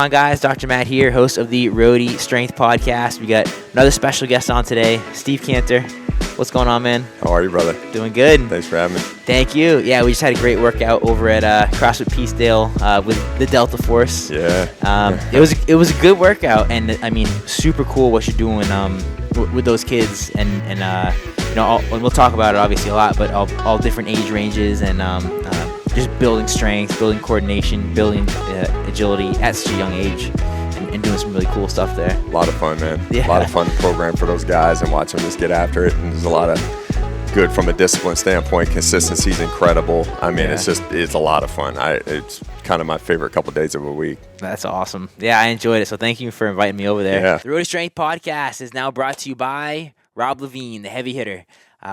On, guys, Dr. Matt here, host of the Roadie Strength Podcast. We got another special guest on today, Steve Canter. What's going on, man? How are you, brother? Doing good. Thanks for having me. Thank you. Yeah, we just had a great workout over at CrossFit Peacedale with the Delta Force. Yeah. It was a good workout, and I mean, super cool what you're doing with those kids, and we'll talk about it obviously a lot, but all different age ranges and just building strength, building coordination, building agility at such a young age, and doing some really cool stuff there. A lot of fun, man. Yeah. A lot of fun to program for those guys and watch them just get after it. And there's a lot of good from a discipline standpoint. Consistency is incredible. I mean, it's a lot of fun. It's kind of my favorite couple days of a week. That's awesome. Yeah, I enjoyed it. So thank you for inviting me over there. Yeah. The Road to Strength Podcast is now brought to you by Rob Levine, the heavy hitter.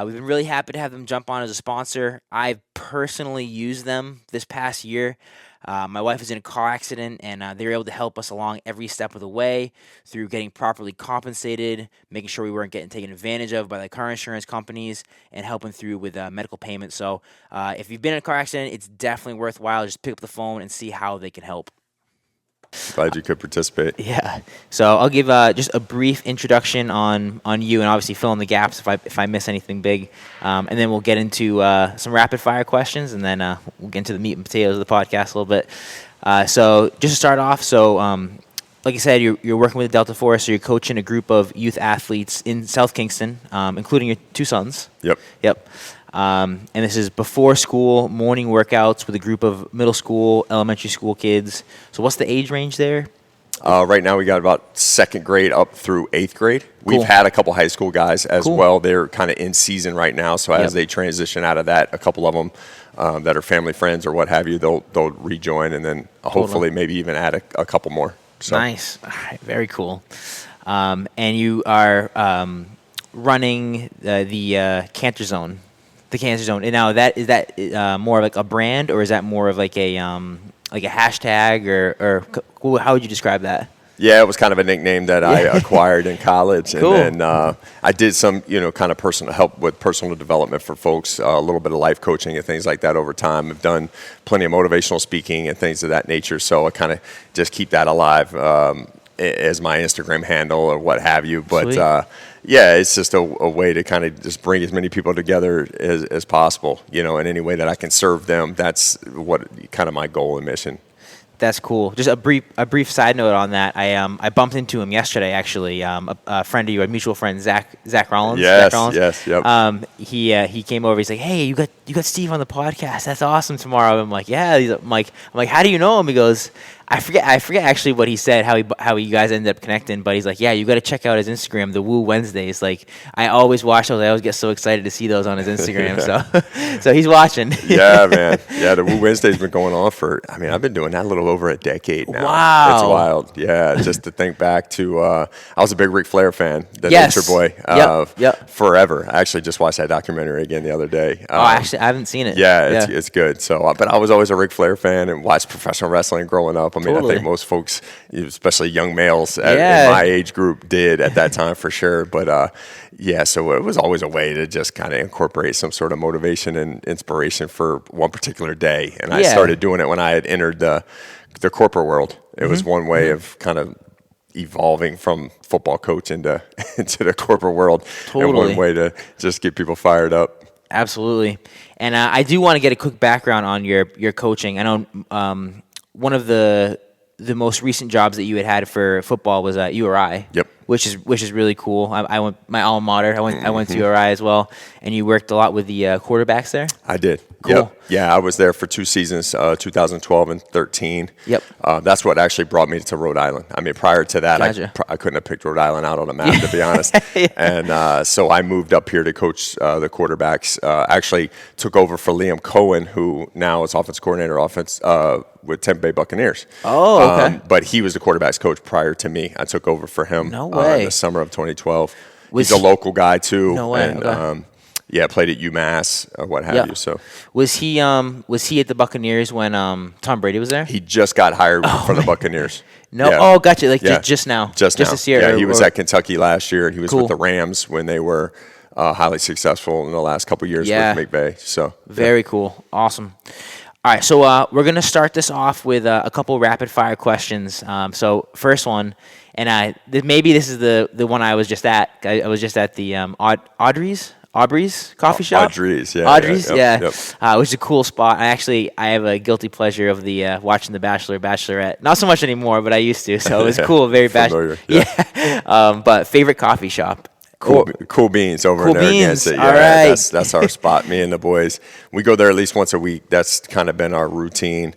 We've been really happy to have them jump on as a sponsor. I've personally used them this past year. My wife was in a car accident, and they were able to help us along every step of the way through getting properly compensated, making sure we weren't getting taken advantage of by the car insurance companies, and helping through with medical payments. So if you've been in a car accident, it's definitely worthwhile. Just pick up the phone and see how they can help. Glad you could participate. Yeah. So I'll give just a brief introduction on you, and obviously fill in the gaps if I miss anything big, and then we'll get into some rapid fire questions, and then we'll get into the meat and potatoes of the podcast a little bit. So just to start off, like I said, you're working with the Delta Force, so you're coaching a group of youth athletes in South Kingston, including your two sons. Yep. And this is before school morning workouts with a group of middle school, elementary school kids. So what's the age range there? Right now we got about second grade up through eighth grade. Cool. We've had a couple high school guys as well. They're kind of in season right now. So as they transition out of that, a couple of them that are family friends or what have you, they'll rejoin, and then hopefully maybe even add a couple more. So. Nice. All right. Very cool. And you are running the Canter Zone. The Cancer Zone. And now is that more like a brand, or is that more of like a hashtag, or how would you describe that? Yeah, it was kind of a nickname that I acquired in college, and then I did some kind of personal help with personal development for folks, a little bit of life coaching and things like that over time. I've done plenty of motivational speaking and things of that nature, so I kind of just keep that alive as my Instagram handle or what have you. But it's just a way to kind of just bring as many people together as possible, in any way that I can serve them. That's what kind of my goal and mission. That's cool. Just a brief side note on that. I bumped into him yesterday, actually. A friend of you, a mutual friend, Zach Rollins. Yes, Zach Rollins. yes, yep. He came over. He's like, "Hey, you got Steve on the podcast. That's awesome tomorrow." I'm like, "Yeah." I'm like, "How do you know him?" He goes, I forget actually what he said, how you guys ended up connecting, but he's like, yeah, you got to check out his Instagram, the Woo Wednesdays. Like, I always watch those. I always get so excited to see those on his Instagram. So he's watching. Yeah, man. Yeah, the Woo Wednesday's been going on I've been doing that a little over a decade now. Wow. It's wild. Yeah, just to think back to, I was a big Ric Flair fan, the Nature Boy, forever. I actually just watched that documentary again the other day. Actually, I haven't seen it. Yeah, it's good. So, but I was always a Ric Flair fan and watched professional wrestling growing up. I mean, I think most folks, especially young males in my age group, did at that time for sure. But so it was always a way to just kind of incorporate some sort of motivation and inspiration for one particular day. And I started doing it when I had entered the corporate world. It was one way of kind of evolving from football coach into the corporate world. And one way to just get people fired up. Absolutely. And I do want to get a quick background on your coaching. I know one of the most recent jobs that you had for football was at URI. Yep. Which is really cool. I went my alma mater. I went to URI as well, and you worked a lot with the quarterbacks there. I did. Cool. Yep. Yeah, I was there for 2 seasons, 2012 and 13. Yep. That's what actually brought me to Rhode Island. I mean, prior to that, I couldn't have picked Rhode Island out on a map, to be honest. And so I moved up here to coach the quarterbacks. Actually took over for Liam Cohen, who now is offensive coordinator with Tampa Bay Buccaneers. Oh, okay. But he was the quarterbacks coach prior to me. I took over for him in the summer of 2012. He's a local guy too. No way. And, okay. Played at UMass or what have you. So was he at the Buccaneers when Tom Brady was there? He just got hired from the Buccaneers. No, yeah. Gotcha. Like just now. Just now. this year. Yeah, he was at Kentucky last year, and he was Cool. with the Rams when they were highly successful in the last couple of years with McVay. So very cool, awesome. All right, so we're gonna start this off with a couple rapid fire questions. So first one, and maybe this is the one I was just at. I was just at the Aubrey's coffee shop. Audrey's, yeah. Audrey's, Yep. Which is a cool spot. I have a guilty pleasure of the watching The Bachelor, Bachelorette. Not so much anymore, but I used to. So it was cool, very familiar. Yeah. But favorite coffee shop. Cool Beans over in Narragansett. Yeah, all right. That's our spot. Me and the boys, we go there at least once a week. That's kind of been our routine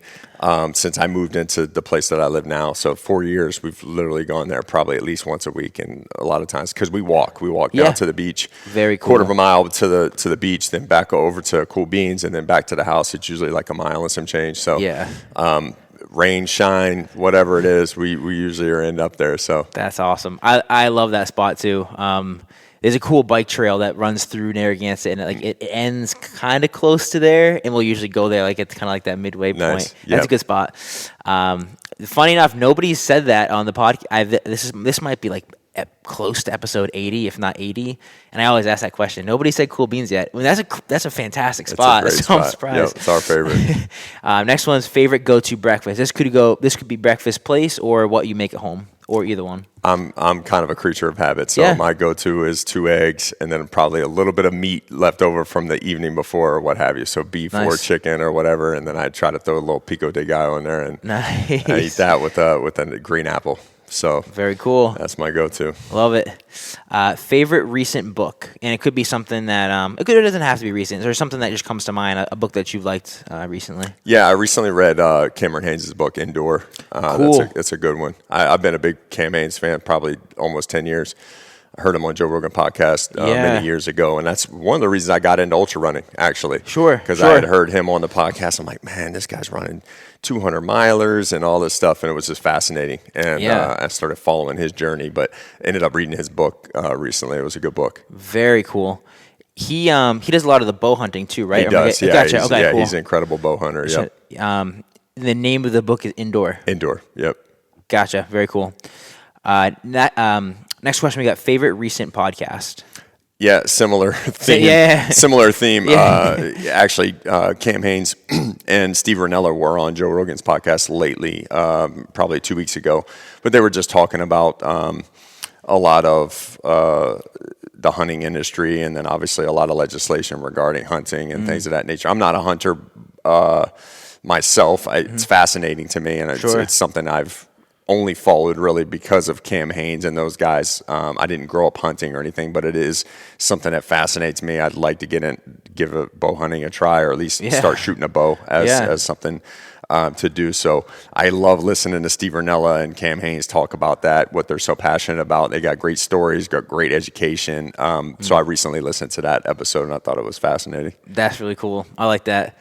since I moved into the place that I live now. So 4 years, we've literally gone there probably at least once a week, and a lot of times because we walk down to the beach, very cool, quarter of a mile to the beach, then back over to Cool Beans, and then back to the house. It's usually like a mile and some change. So rain, shine, whatever it is, we usually end up there. So that's awesome. I love that spot too. There's a cool bike trail that runs through Narragansett, and it ends kind of close to there, and we'll usually go there it's kind of like that midway point. That's a good spot. Funny enough, nobody said that on the podcast. This might be like close to episode 80, if not 80, and I always ask that question. Nobody said Cool Beans yet. I mean, that's a fantastic spot. It's a great spot. I'm surprised. Yep, it's our favorite. Next one's favorite go-to breakfast. This could be breakfast place or what you make at home, or either one. I'm kind of a creature of habit, so my go-to is 2 eggs and then probably a little bit of meat left over from the evening before or what have you, so beef or chicken or whatever, and then I try to throw a little pico de gallo in there, and I eat that with a green apple. So very cool. That's my go-to. Love it. Favorite recent book, and it could be something that it doesn't have to be recent. Is there something that just comes to mind? A book that you've liked recently? Yeah, I recently read Cameron Haynes' book Indoor. Cool. That's a good one. I've been a big Cam Haynes fan probably almost 10 years. I heard him on Joe Rogan podcast many years ago, and that's one of the reasons I got into ultra running, actually. Sure. Because I had heard him on the podcast. I'm like, man, this guy's running 200 milers and all this stuff, and it was just fascinating. And I started following his journey, but ended up reading his book recently. It was a good book. Very cool. He does a lot of the bow hunting too, right? He does. Yeah, gotcha. He's an incredible bow hunter. Yep. The name of the book is Indoor. Indoor. Yep. Gotcha. Very cool. Next question, we got favorite recent podcast. Yeah, similar theme. Similar theme. Actually, Cam Haynes and Steve Ranella were on Joe Rogan's podcast lately, probably 2 weeks ago. But they were just talking about a lot of the hunting industry, and then obviously a lot of legislation regarding hunting and things of that nature. I'm not a hunter myself. It's fascinating to me, and it's something I've only followed really because of Cam Haynes and those guys. I didn't grow up hunting or anything, but it is something that fascinates me. I'd like to give a bow hunting a try, or at least start shooting a bow as something to do. So I love listening to Steve Ranella and Cam Haynes talk about that, what they're so passionate about. They got great stories, got great education. So I recently listened to that episode, and I thought it was fascinating. That's really cool. I like that.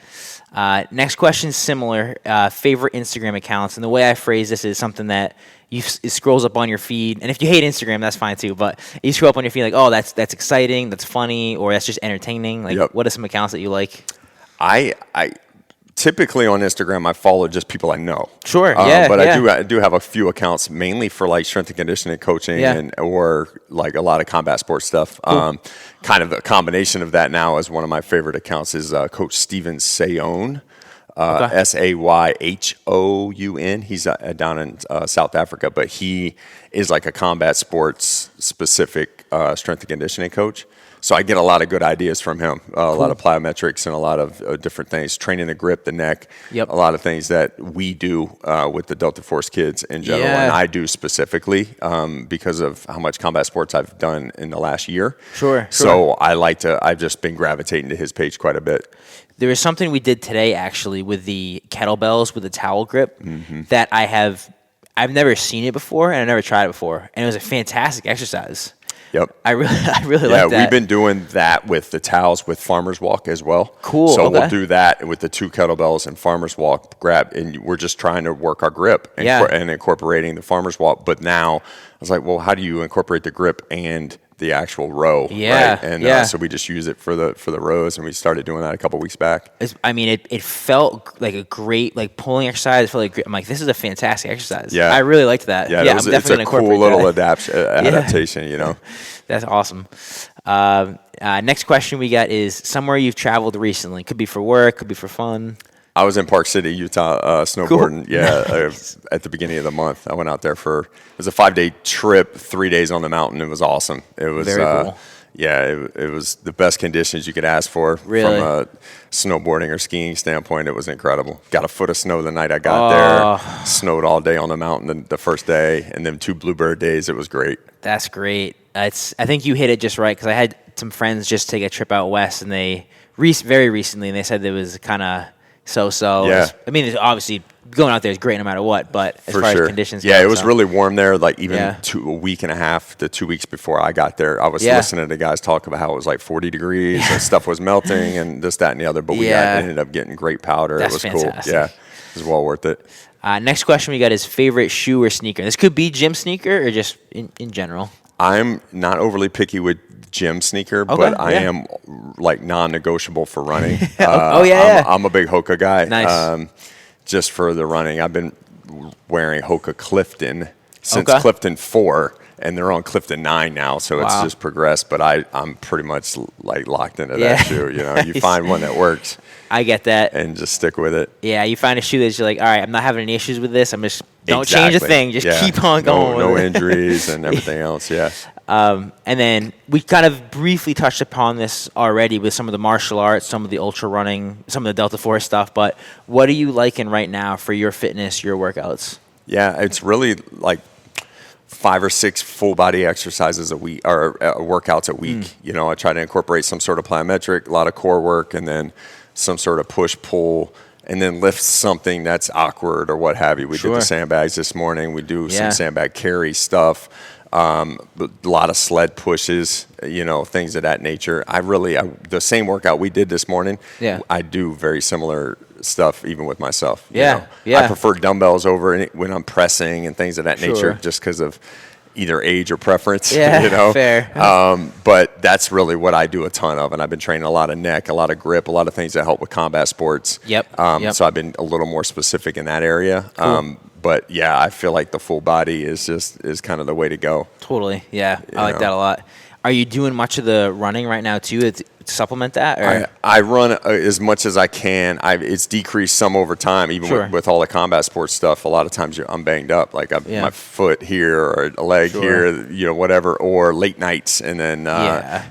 Next question is similar. Favorite Instagram accounts, and the way I phrase this is something that it scrolls up on your feed, and if you hate Instagram, that's fine too. But you scroll up on your feed like, oh, that's exciting, that's funny, or that's just entertaining. Like, what are some accounts that you like? I typically on Instagram, I follow just people I know. Sure, but I do have a few accounts mainly for like strength and conditioning coaching or like a lot of combat sports stuff. Cool. Kind of a combination of that now is one of my favorite accounts is Coach Steven Sayon. Sayhoun. He's down in South Africa, but he is like a combat sports specific strength and conditioning coach. So I get a lot of good ideas from him, a lot of plyometrics and a lot of different things, training the grip, the neck, a lot of things that we do with the Delta Force kids in general, and I do specifically because of how much combat sports I've done in the last year. Sure. So I've just been gravitating to his page quite a bit. There was something we did today actually with the kettlebells with the towel grip that I've never seen it before and I never tried it before, and it was a fantastic exercise. Yep. I really like that. Yeah, we've been doing that with the towels with Farmer's Walk as well. Cool. So we'll do that with the 2 kettlebells and Farmer's Walk and we're just trying to work our grip and incorporating the Farmer's Walk. But now I was like, well, how do you incorporate the grip and the actual row? Yeah. Right? And so we just use it for the rows, and we started doing that a couple weeks back. It felt like a great pulling exercise. It felt like I'm like, this is a fantastic exercise. Yeah. I really liked that. Yeah, I'm definitely going to incorporate cool little adaptation, you know. That's awesome. Next question we got is somewhere you've traveled recently. Could be for work, could be for fun. I was in Park City, Utah, snowboarding. Cool. Yeah, Nice. at the beginning of the month, I went out there it was a 5-day trip, 3 days on the mountain. It was awesome. It was Very cool. Yeah, it was the best conditions you could ask for Really? from a snowboarding or skiing standpoint. It was incredible. Got a foot of snow the night I got there. Snowed all day on the mountain the first day, and then 2 bluebird days. It was great. That's great. I think you hit it just right, because I had some friends just take a trip out west, and they very recently, and they said it was kind of so-so. Yeah. I mean, it's obviously going out there is great no matter what, but as For far sure. as conditions Yeah, go, it was so. really warm there. Like even Yeah. a week and a half to 2 weeks before I got there, I was listening to guys talk about how it was like 40 degrees and stuff was melting and this, that, and the other. But we ended up getting great powder. That's it was fantastic. cool. Yeah, it was well worth it. Next question we got is favorite shoe or sneaker. This could be gym sneaker or just in general. I'm not overly picky with gym sneaker, but I am like non-negotiable for running. I'm a big Hoka guy. Nice. Just for the running, I've been wearing Hoka Clifton since Clifton 4, and they're on Clifton 9 now, so it's just progressed. But I'm pretty much like locked into that shoe. You know, you find one that works. I get that. And just stick with it. Yeah, you find a shoe that you're like, all right, I'm not having any issues with this. I'm just don't change a thing. Just keep on going. No with it. injuries and everything else. Yeah. And then we kind of briefly touched upon this already with some of the martial arts, some of the ultra running, some of the Delta Force stuff. But what are you liking right now for your fitness, your workouts? Yeah, it's really like 5 or 6 full body exercises a week or workouts a week. You know, I try to incorporate some sort of plyometric, a lot of core work, and then some sort of push pull, and then lift something that's awkward or what have you. We did the sandbags this morning. We do some sandbag carry stuff. A lot of sled pushes, you know, things of that nature. The same workout we did this morning, I do very similar stuff even with myself. You know? I prefer dumbbells over when I'm pressing and things of that nature, just because of either age or preference. Yeah, you know? fair. But that's really what I do a ton of, and I've been training a lot of neck, a lot of grip, a lot of things that help with combat sports. So I've been a little more specific in that area. Cool. But yeah, I feel like the full body is kind of the way to go. Totally. Yeah, I like that a lot. Are you doing much of the running right now too to supplement that? Or? I run as much as I can. It's decreased some over time, even with all the combat sports stuff. A lot of times I'm banged up, like my foot here or a leg here, you know, whatever, or late nights, and then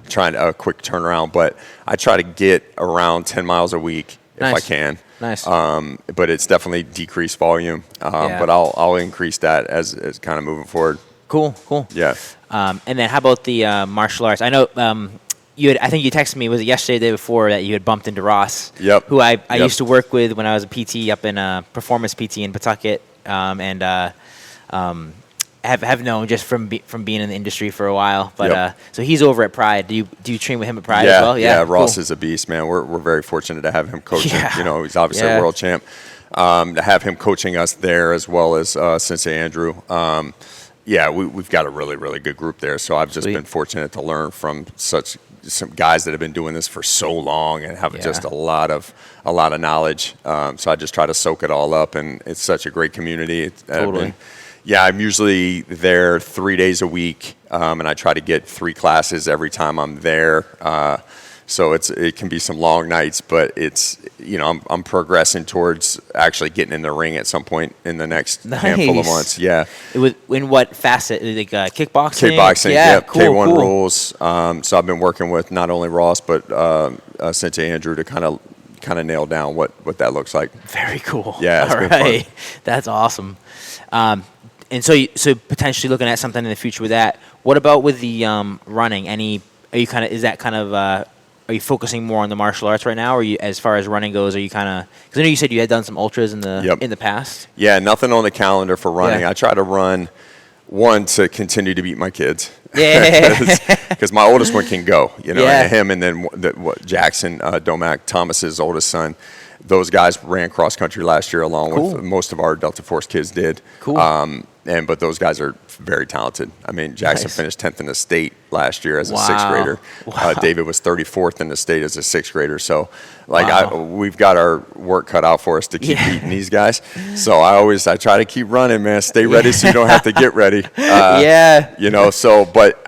trying a quick turnaround. But I try to get around 10 miles a week if I can. Nice. But it's definitely decreased volume. But I'll increase that as kind of moving forward. Cool. Yeah. And then how about the martial arts? I know I think you texted me, was it yesterday or the day before, that you had bumped into Ross, who I used to work with when I was a PT up in Performance PT in Pawtucket, and have known just from being in the industry for a while. But so he's over at Pride. Do you train with him at Pride as well? Yeah, Ross is a beast, man. We're very fortunate to have him coaching. You know, he's obviously a world champ. To have him coaching us there, as well as Sensei Andrew. We've got a really, really good group there. So I've just been fortunate to learn from some guys that have been doing this for so long and have just a lot of knowledge. So I just try to soak it all up, and it's such a great community. Totally. I'm usually there 3 days a week, and I try to get 3 classes every time I'm there. So it can be some long nights, but it's, you know, I'm progressing towards actually getting in the ring at some point in the next handful of months. Yeah. In what facet? Like kickboxing? Kickboxing, Cool, K1 rules. So I've been working with not only Ross, but Sensei Andrew to kind of nail down what that looks like. Very cool. Yeah, it's been fun. That's awesome. And so potentially looking at something in the future with that. What about with the running? Are you focusing more on the martial arts right now, or as far as running goes, are you kind of? Because I know you said you had done some ultras in the past. Yeah, nothing on the calendar for running. I try to run to continue to beat my kids. Yeah, because my oldest one can go. You know, and him, and then Jackson Domack, Thomas's oldest son. Those guys ran cross country last year along with most of our Delta Force kids did. Cool. But those guys are very talented. I mean, Jackson finished 10th in the state last year as a 6th grader. Wow. David was 34th in the state as a 6th grader. So, we've got our work cut out for us to keep beating these guys. So I try to keep running, man. Stay ready so you don't have to get ready. You know. So, but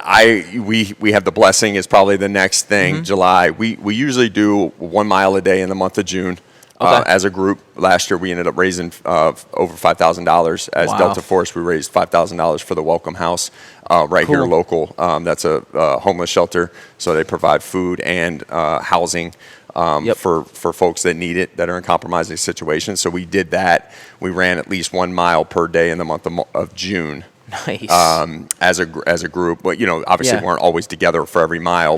we have the blessing is probably the next thing. July. We usually do 1 mile a day in the month of June. as a group. Last year, we ended up raising over $5,000. As Delta Force, we raised $5,000 for the Welcome House here local. That's a homeless shelter, so they provide food and housing for folks that need it, that are in compromising situations. So we did that. We ran at least 1 mile per day in the month of June. Nice. As a group, but obviously we weren't always together for every mile.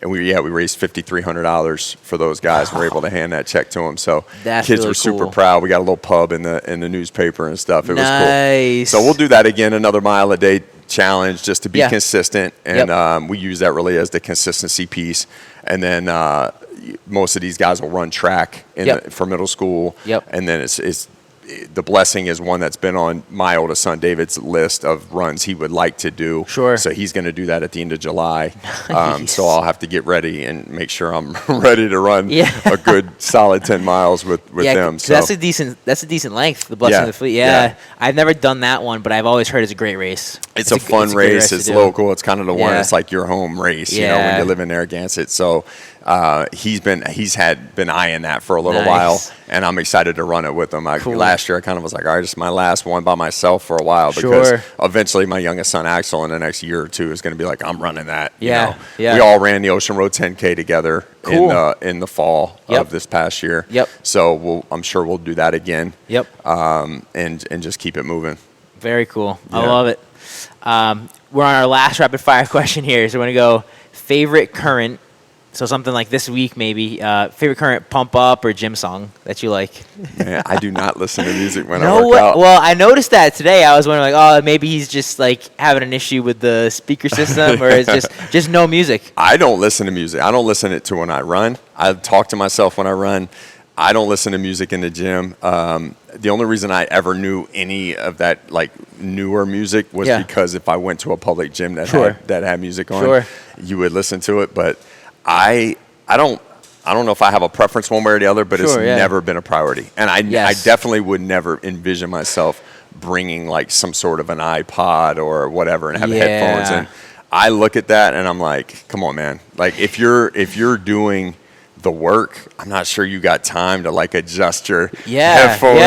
And we raised $5,300 for those guys. We're able to hand that check to them. So kids were super proud. We got a little pub in the newspaper and stuff. It was cool. So we'll do that again, another mile a day challenge, just to be consistent. And we use that really as the consistency piece. And then most of these guys will run track for middle school. And then it's the blessing is one that's been on my oldest son David's list of runs he would like to do. So he's going to do that at the end of July. So I'll have to get ready and make sure I'm ready to run a good solid 10 miles with them. So that's a decent length, the Blessing of the Fleet. I've never done that one, but I've always heard it's a great race. It's a fun race. It's local. It's kind of the one. It's like your home race. When you live in Narragansett. So he's been eyeing that for a little while, and I'm excited to run it with him. Last year I kind of was like, all right, this is my last one by myself for a while, because eventually my youngest son Axel in the next year or two is going to be like, I'm running that. We all ran the Ocean Road 10K together in the fall of this past year. So I'm sure we'll do that again. And just keep it moving. Very cool. I love it. We're on our last rapid fire question here, so we're going to go favorite current. So something like this week, maybe. Favorite current pump up or gym song that you like? Man, I do not listen to music when I work out. Well, I noticed that today. I was wondering, like, maybe he's just like having an issue with the speaker system, or it's just no music. I don't listen to music. I don't listen to when I run. I talk to myself when I run. I don't listen to music in the gym. The only reason I ever knew any of that like newer music was because if I went to a public gym that had music on, you would listen to it. But I don't know if I have a preference one way or the other, but it's never been a priority. And I definitely would never envision myself bringing like some sort of an iPod or whatever and have headphones. And I look at that and I'm like, come on, man. Like if you're doing the work, I'm not sure you got time to like adjust your headphones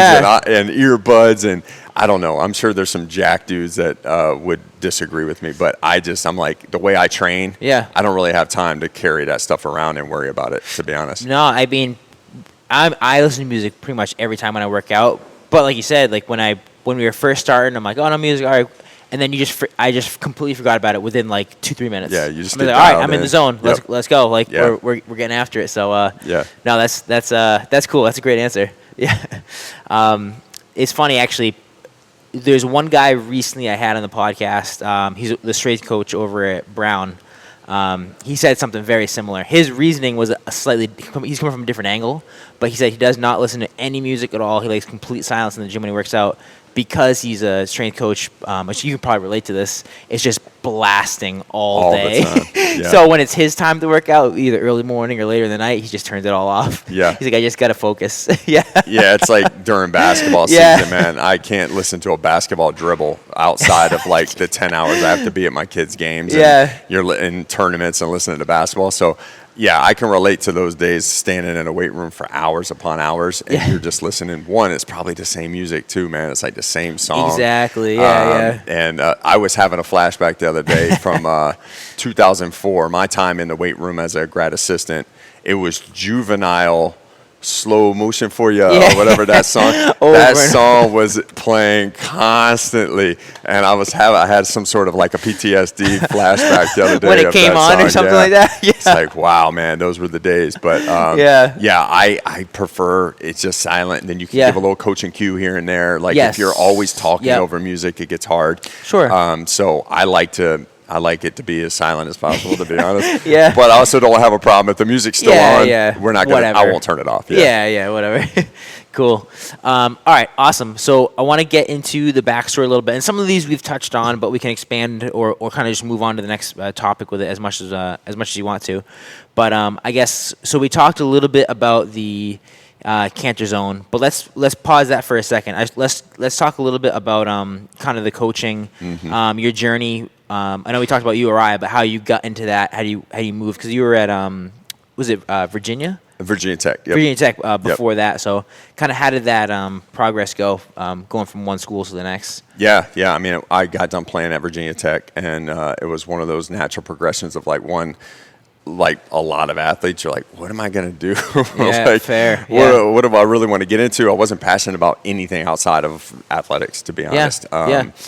and earbuds, and I don't know. I'm sure there's some jack dudes that would disagree with me, but I'm like, the way I train, I don't really have time to carry that stuff around and worry about it, to be honest. No, I mean, I listen to music pretty much every time when I work out, but like you said, like when we were first starting, I'm like, oh, no music, all right. And then I just completely forgot about it within like 2-3 minutes. Yeah, you just like, all right, I'm in the zone. Let's go. Like we're getting after it. So no, that's cool. That's a great answer. Yeah. It's funny actually. There's one guy recently I had on the podcast. He's the strength coach over at Brown. He said something very similar. His reasoning was he's coming from a different angle, but he said he does not listen to any music at all. He likes complete silence in the gym when he works out. Because he's a strength coach, which you can probably relate to this, it's just blasting all day. The time. So when it's his time to work out, either early morning or later in the night, he just turns it all off. Yeah. He's like, I just got to focus. Yeah, it's like during basketball season, man. I can't listen to a basketball dribble outside of like the 10 hours I have to be at my kids' games. And you're in tournaments and listening to basketball. So I can relate to those days standing in a weight room for hours upon hours, and you're just listening. One, it's probably the same music too, man. It's like the same song. Exactly. And I was having a flashback the other day from 2004. My time in the weight room as a grad assistant. It was Juvenile. Slow Motion for You, or whatever that song. That song was playing constantly, and I had some sort of like a PTSD flashback the other day when it came on or something like that. It's like, wow, man, those were the days. But I prefer it's just silent, and then you can give a little coaching cue here and there. Like if you're always talking over music, it gets hard. So I like it to be as silent as possible, to be honest. But I also don't have a problem if the music's still on. We're not gonna. I won't turn it off. Whatever. Cool. All right, awesome. So I want to get into the backstory a little bit, and some of these we've touched on, but we can expand or kind of just move on to the next topic with it as much as you want to. But I guess so. We talked a little bit about the Canter zone, but let's pause that for a second. Let's talk a little bit about kind of the coaching, your journey. I know we talked about URI, but how you got into that, how do you move? Because you were at was it Virginia? Virginia Tech. Yep. Virginia Tech before that. So kind of how did that progress go, going from one school to the next? Yeah. I mean, I got done playing at Virginia Tech, and it was one of those natural progressions of like a lot of athletes, you're like, what am I going to do? Yeah, fair. What do I really want to get into? I wasn't passionate about anything outside of athletics, to be honest.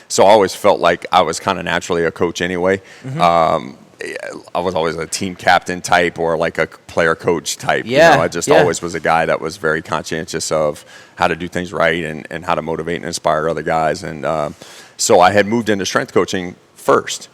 So I always felt like I was kind of naturally a coach anyway. I was always a team captain type or like a player coach type. I just always was a guy that was very conscientious of how to do things right and how to motivate and inspire other guys. And so I had moved into strength coaching first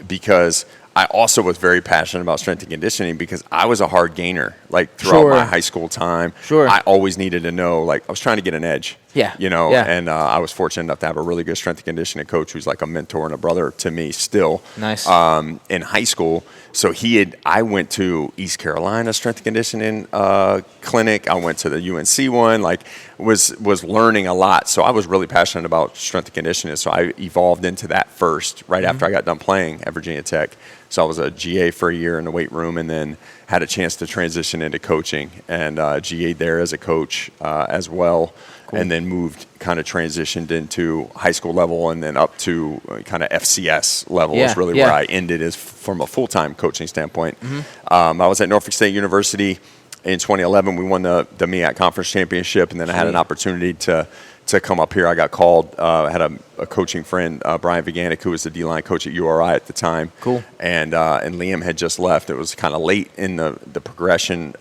because I also was very passionate about strength and conditioning because I was a hard gainer, like throughout my high school time. I always needed to know, like I was trying to get an edge. And I was fortunate enough to have a really good strength and conditioning coach who's like a mentor and a brother to me still. Nice. In high school. So I went to East Carolina strength and conditioning clinic. I went to the UNC one, like was learning a lot. So I was really passionate about strength and conditioning. So I evolved into that first, right after I got done playing at Virginia Tech. So I was a GA for a year in the weight room and then had a chance to transition into coaching and GA'd there as a coach as well. Cool. And then kind of transitioned into high school level and then up to kind of FCS level is really where I ended is from a full-time coaching standpoint. I was at Norfolk State University in 2011. We won the MEAC Conference Championship, and then I had an opportunity to come up here. I got called. I had a coaching friend, Brian Viganic, who was the D-line coach at URI at the time. Cool. And Liam had just left. It was kind of late in the progression,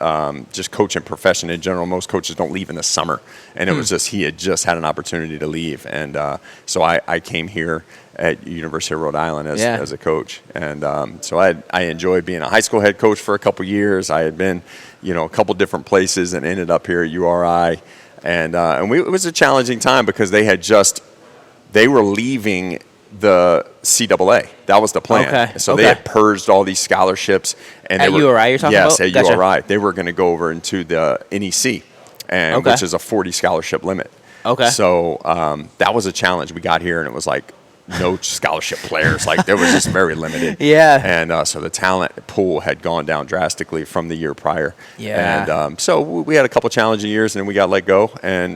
just coaching profession in general. Most coaches don't leave in the summer. And it was just he had just had an opportunity to leave. And so I came here at University of Rhode Island as a coach. And so I enjoyed being a high school head coach for a couple years. I had been, a couple different places and ended up here at URI. And it was a challenging time because they were leaving the CAA. That was the plan. Okay. So they had purged all these scholarships. And at URI you're talking about? Yes, at URI. They were going to go over into the NEC, which is a 40 scholarship limit. Okay. So that was a challenge. We got here and it was like no scholarship players. Like there was just very limited. And so the talent pool had gone down drastically from the year prior. And so we had a couple challenging years and then we got let go. And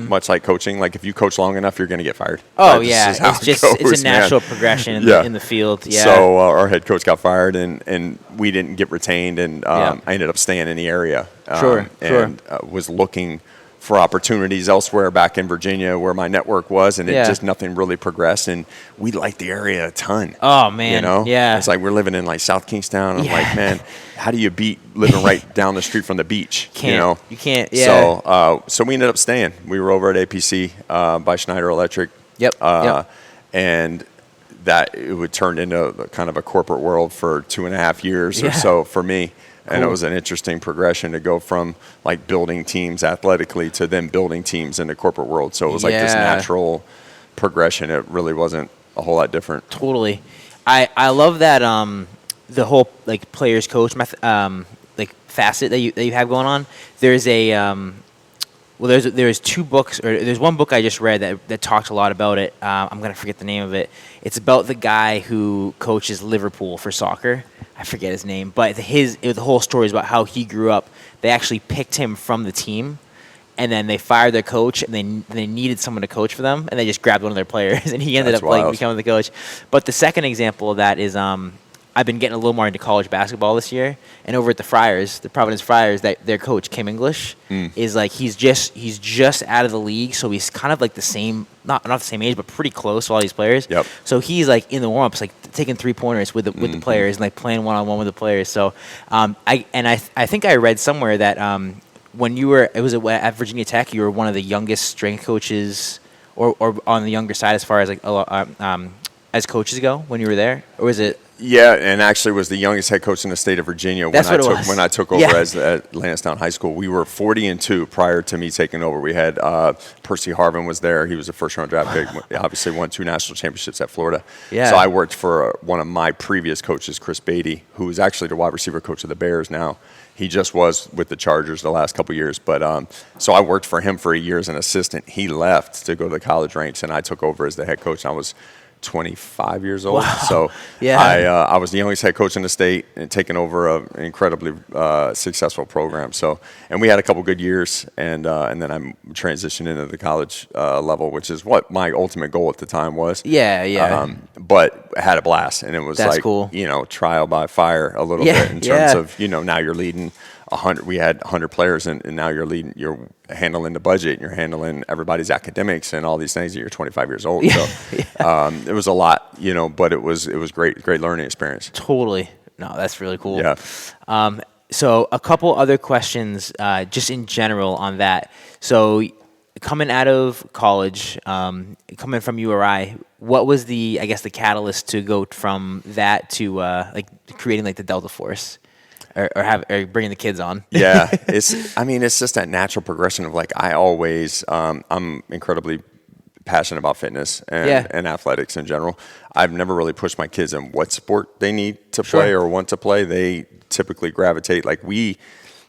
much like coaching, like if you coach long enough, you're going to get fired. Oh, it's a natural progression in the field. Yeah. So our head coach got fired and we didn't get retained. And I ended up staying in the area. And was looking for opportunities elsewhere back in Virginia where my network was, and it just nothing really progressed. And we liked the area a ton. Oh man, it's like we're living in like South Kingstown. I'm like, man, how do you beat living right down the street from the beach? You can't. Yeah. So we ended up staying. We were over at APC by Schneider Electric. And that it would turn into kind of a corporate world for 2.5 years or so for me. Cool. And it was an interesting progression to go from like building teams athletically to then building teams in the corporate world. So it was like this natural progression. It really wasn't a whole lot different. Totally. I love that the whole like players coach like facet that you have going on. There's there's 2 books, or there's one book I just read that talks a lot about it. I'm gonna forget the name of it. It's about the guy who coaches Liverpool for soccer. I forget his name, but the whole story is about how he grew up. They actually picked him from the team, and then they fired their coach, and they needed someone to coach for them, and they just grabbed one of their players, and he ended up becoming the coach. But the second example of that is I've been getting a little more into college basketball this year, and over at the Friars, the Providence Friars, their coach Kim English is like he's just out of the league, so he's kind of like the same, not the same age, but pretty close to all these players. Yep. So he's like in the warm ups, like taking 3-pointers with the players and like playing one-on-one with the players. So I think I read somewhere that when you were at Virginia Tech, you were one of the youngest strength coaches, or on the younger side as far as like as coaches go when you were there, or was it? Yeah, and actually was the youngest head coach in the state of Virginia when I took over at Lansdowne High School. We were 40-2 prior to me taking over. We had Percy Harvin was there. He was a first-round draft pick. Obviously won 2 national championships at Florida. Yeah. So I worked for one of my previous coaches, Chris Beatty, who is actually the wide receiver coach of the Bears now. He just was with the Chargers the last couple of years. But so I worked for him for a year as an assistant. He left to go to the college ranks, and I took over as the head coach. I was 25 years old. Wow. So Yeah. I was the youngest head coach in the state and taking over an incredibly successful program. So, and we had a couple good years, and then I transitioned into the college level, which is what my ultimate goal at the time was. Yeah. But had a blast, and it was That's like, cool. Trial by fire a little bit in terms of, now you're leading 100. We had 100 players, and now you're handling the budget, and you're handling everybody's academics and all these things. And you're 25 years old, so it was a lot, but it was great learning experience. Totally. No, that's really cool. Yeah. So a couple other questions, just in general on that. So coming out of college, coming from URI, what was the catalyst to go from that to creating the Delta Force? Or bringing the kids on. Yeah, it's just that natural progression of I always, I'm incredibly passionate about fitness and athletics in general. I've never really pushed my kids in what sport they need to play or want to play. They typically gravitate.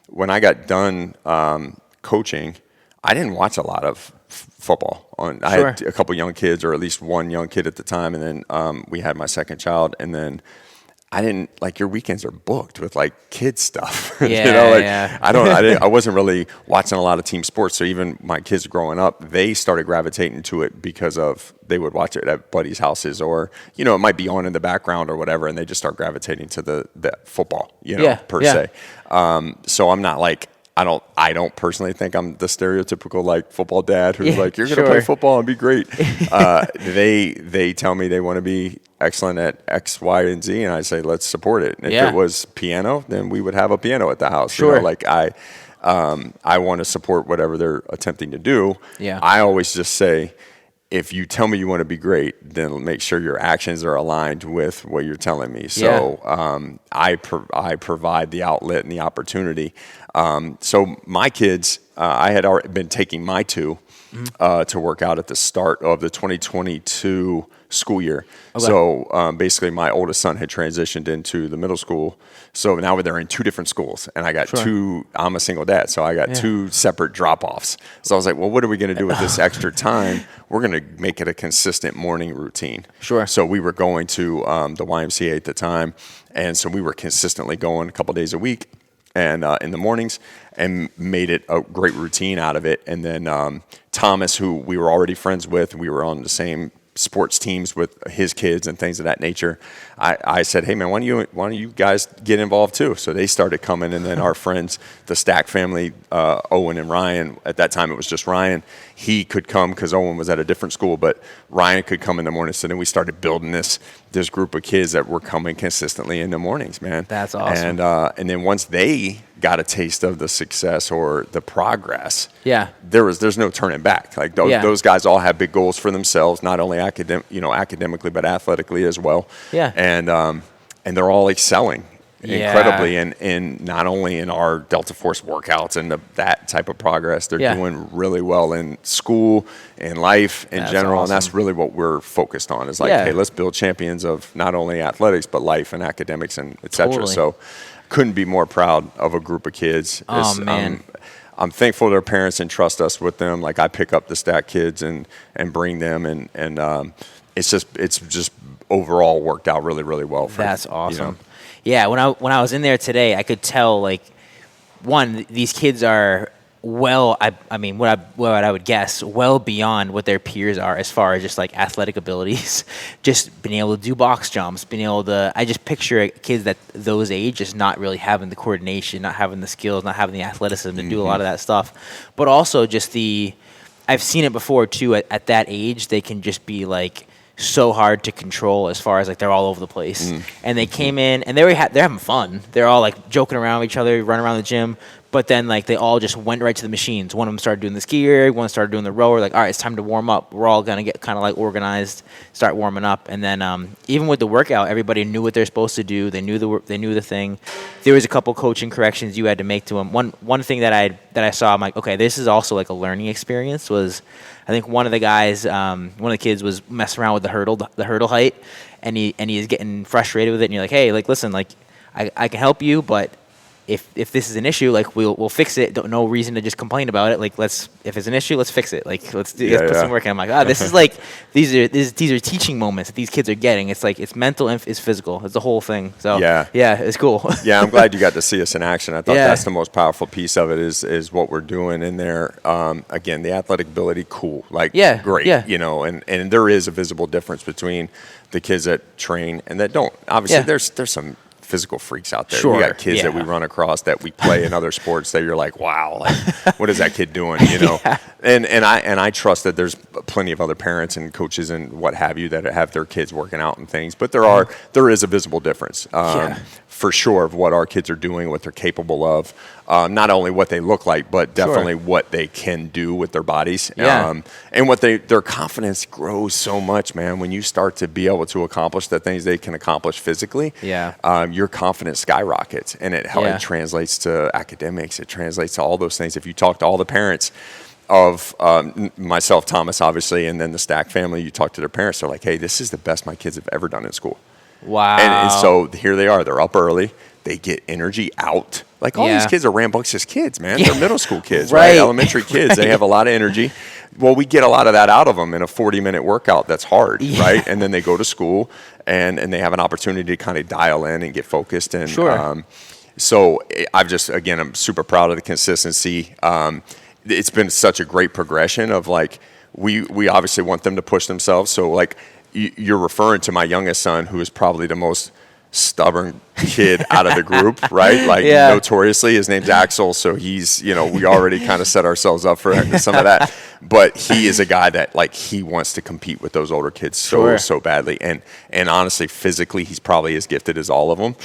When I got done coaching, I didn't watch a lot of football. I had a couple young kids, or at least one young kid at the time, and then we had my second child, and then I didn't your weekends are booked with kid stuff. I wasn't really watching a lot of team sports. So even my kids growing up, they started gravitating to it because of they would watch it at buddies' houses, or it might be on in the background or whatever, and they just start gravitating to the football, per se. So I'm not I don't personally think I'm the stereotypical football dad who's you're going to play football and be great. They tell me they want to be excellent at X, Y, and Z, and I say let's support it. And if it was piano, then we would have a piano at the house. I want to support whatever they're attempting to do. I always just say, if you tell me you want to be great, then make sure your actions are aligned with what you're telling me. So I provide the outlet and the opportunity. So my kids, I had already been taking my two to work out at the start of the 2022 school year. Okay. So basically my oldest son had transitioned into the middle school. So now they're in two different schools, and I got I'm a single dad, so I got two separate drop-offs. So I was like, well, what are we going to do with this extra time? We're going to make it a consistent morning routine. So we were going to the YMCA at the time, and so we were consistently going a couple days a week and in the mornings, and made it a great routine out of it. And then Thomas, who we were already friends with, we were on the same sports teams with his kids and things of that nature. I said, hey man, why don't you guys get involved too? So they started coming, and then our friends, the Stack family, Owen and Ryan, at that time it was just Ryan, he could come because Owen was at a different school, but Ryan could come in the morning. So then we started building this group of kids that were coming consistently in the mornings, man. That's awesome. And then once they got a taste of the success or the progress, there's no turning back. Those guys all have big goals for themselves, not only academically, but athletically as well. And they're all excelling incredibly in not only in our Delta Force workouts and that type of progress. They're doing really well in school, in life in general. Awesome. And that's really what we're focused on is hey, let's build champions of not only athletics, but life and academics and et cetera. Totally. So couldn't be more proud of a group of kids. Oh, man. I'm thankful their parents entrust us with them. I pick up the Stack kids and bring them, and it's just overall worked out really, really well. That's awesome. Yeah, when I was in there today, I could tell one, these kids are what I would guess well beyond what their peers are as far as just athletic abilities, just being able to do box jumps, being able to. I just picture kids that those age just not really having the coordination, not having the skills, not having the athleticism to do a lot of that stuff, but also just I've seen it before too. At that age, they can just be so hard to control as far as they're all over the place. And they came in and they're having fun. They're all joking around with each other, running around the gym. But then they all just went right to the machines. One of them started doing the skier, one started doing the rower. All right, it's time to warm up. We're all gonna get kind of organized, start warming up. And then even with the workout, everybody knew what they're supposed to do. They knew the thing. There was a couple coaching corrections you had to make to them. One thing that I saw, I'm like, okay, this is also a learning experience. Was I think one of the guys, one of the kids was messing around with the hurdle height, and he is getting frustrated with it. And you're like, hey, listen, I can help you, but if this is an issue, like we'll fix it. No reason to just complain about it. Like if it's an issue, let's fix it. Like let's put some work in. I'm like, this is like these are teaching moments that these kids are getting. It's like it's mental and it's physical. It's the whole thing. So yeah, it's cool. Yeah, I'm glad you got to see us in action. I thought that's the most powerful piece of it is what we're doing in there. Again, the athletic ability, cool, like great, and there is a visible difference between the kids that train and that don't. Obviously, there's some physical freaks out there. Sure. We got kids that we run across that we play in other sports that you're like, wow, like what is that kid doing? And I trust that there's plenty of other parents and coaches and what have you that have their kids working out and things, but there is a visible difference for sure of what our kids are doing, what they're capable of, not only what they look like, but definitely what they can do with their bodies. And what their confidence grows so much, man, when you start to be able to accomplish the things they can accomplish physically. Your confidence skyrockets, and it translates to academics. It translates to all those things. If you talk to all the parents of myself, Thomas, obviously, and then the Stack family, you talk to their parents, they're like, hey, this is the best my kids have ever done in school. Wow. And so here they are. They're up early. They get energy out. Like all these kids are rambunctious kids, man. They're middle school kids, right? Elementary kids. They have a lot of energy. Well, we get a lot of that out of them in a 40-minute workout that's hard, right? And then they go to school and they have an opportunity to kind of dial in and get focused. And so I'm super proud of the consistency. It's been such a great progression of like, we obviously want them to push themselves. So like you're referring to my youngest son, who is probably the most stubborn kid out of the group, right? Like notoriously, his name's Axel. So he's, we already kind of set ourselves up for some of that, but he is a guy that like, he wants to compete with those older kids so badly. And honestly, physically, he's probably as gifted as all of them.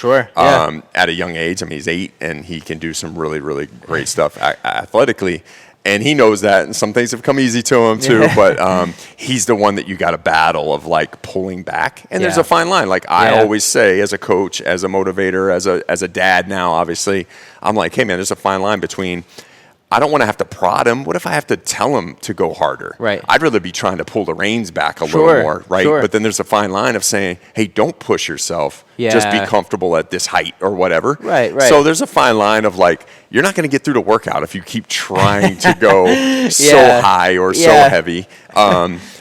At a young age. I mean, he's 8 and he can do some really, really great stuff athletically. And he knows that, and some things have come easy to him too. But he's the one that you got to battle of like pulling back. And there's a fine line. Like I always say, as a coach, as a motivator, as a dad now, obviously, I'm like, hey man, there's a fine line between. I don't want to have to prod him. What if I have to tell him to go harder? Right. I'd rather be trying to pull the reins back a little more, right? But then there's a fine line of saying, hey, don't push yourself. Just be comfortable at this height or whatever. Right. So there's a fine line of like, you're not going to get through the workout if you keep trying to go so high or so heavy.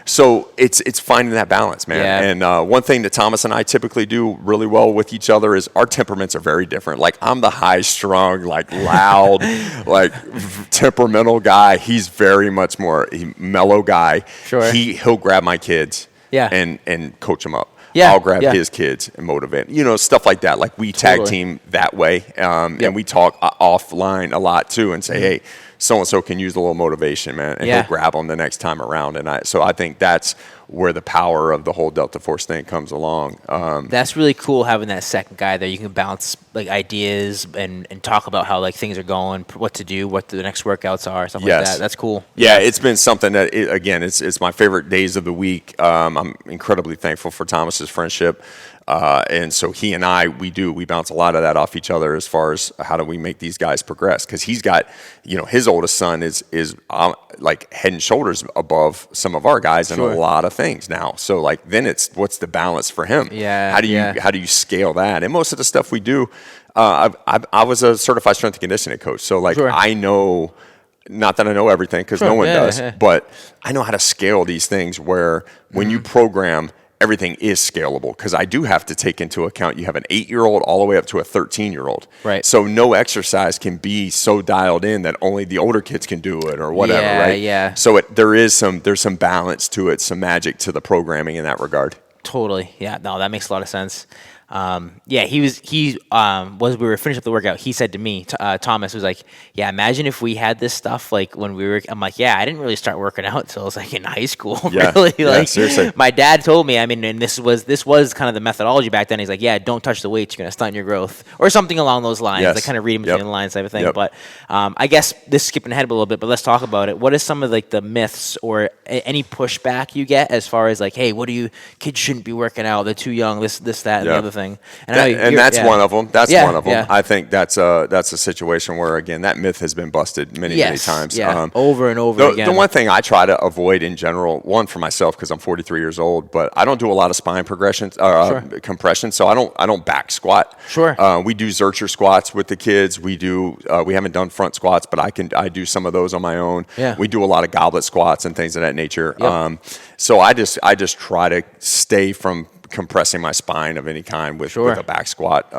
So it's finding that balance, man. And one thing that Thomas and I typically do really well with each other is our temperaments are very different. Like I'm the high-strung, like loud, like temperamental guy. He's very much more mellow guy. He'll grab my kids and coach them up. I'll grab his kids and motivate, stuff like that. Like we tag team that way. And we talk offline a lot too and say, hey, so-and-so can use a little motivation, man, and he'll grab them the next time around. And I think that's where the power of the whole Delta Force thing comes along. That's really cool having that second guy there. You can bounce like ideas and talk about how like things are going, what to do, what the next workouts are, something like that. That's cool. Yeah, it's been something that, it's my favorite days of the week. I'm incredibly thankful for Thomas's friendship. And so he and I, we bounce a lot of that off each other as far as how do we make these guys progress. Because he's got, his oldest son is like head and shoulders above some of our guys in a lot of things now. So like then it's what's the balance for him? How do you scale that? And most of the stuff we do, I was a certified strength and conditioning coach. So like I know. Not that I know everything because no one does, but I know how to scale these things where when you program, everything is scalable because I do have to take into account you have an 8-year-old all the way up to a 13-year-old. Right. So no exercise can be so dialed in that only the older kids can do it or whatever, right? Yeah. So there's some balance to it, some magic to the programming in that regard. Totally. Yeah. No, that makes a lot of sense. He was we were finishing up the workout, he said to me, Thomas was like, yeah, imagine if we had this stuff like when we were, I'm like, yeah, I didn't really start working out until I was like in high school. Really. Like seriously. My dad told me, I mean, and this was kind of the methodology back then. He's like, yeah, don't touch the weights. You're going to stunt your growth or something along those lines. I kind of read between the lines type of thing. But, I guess this is skipping ahead a little bit, but let's talk about it. What is some of like the myths or any pushback you get as far as like, hey, kids shouldn't be working out. They're too young, this, that, and the other thing. thing. And that's one of them. That's one of them. Yeah. I think that's a situation where, again, that myth has been busted many times. Yeah, over and over again. The one thing I try to avoid in general, one for myself because I'm 43 years old, but I don't do a lot of spine progressions, compression, so I don't back squat. Sure. We do Zercher squats with the kids. We haven't done front squats, but I do some of those on my own. Yeah. We do a lot of goblet squats and things of that nature. Yep. So I just try to stay from compressing my spine of any kind with a back squat.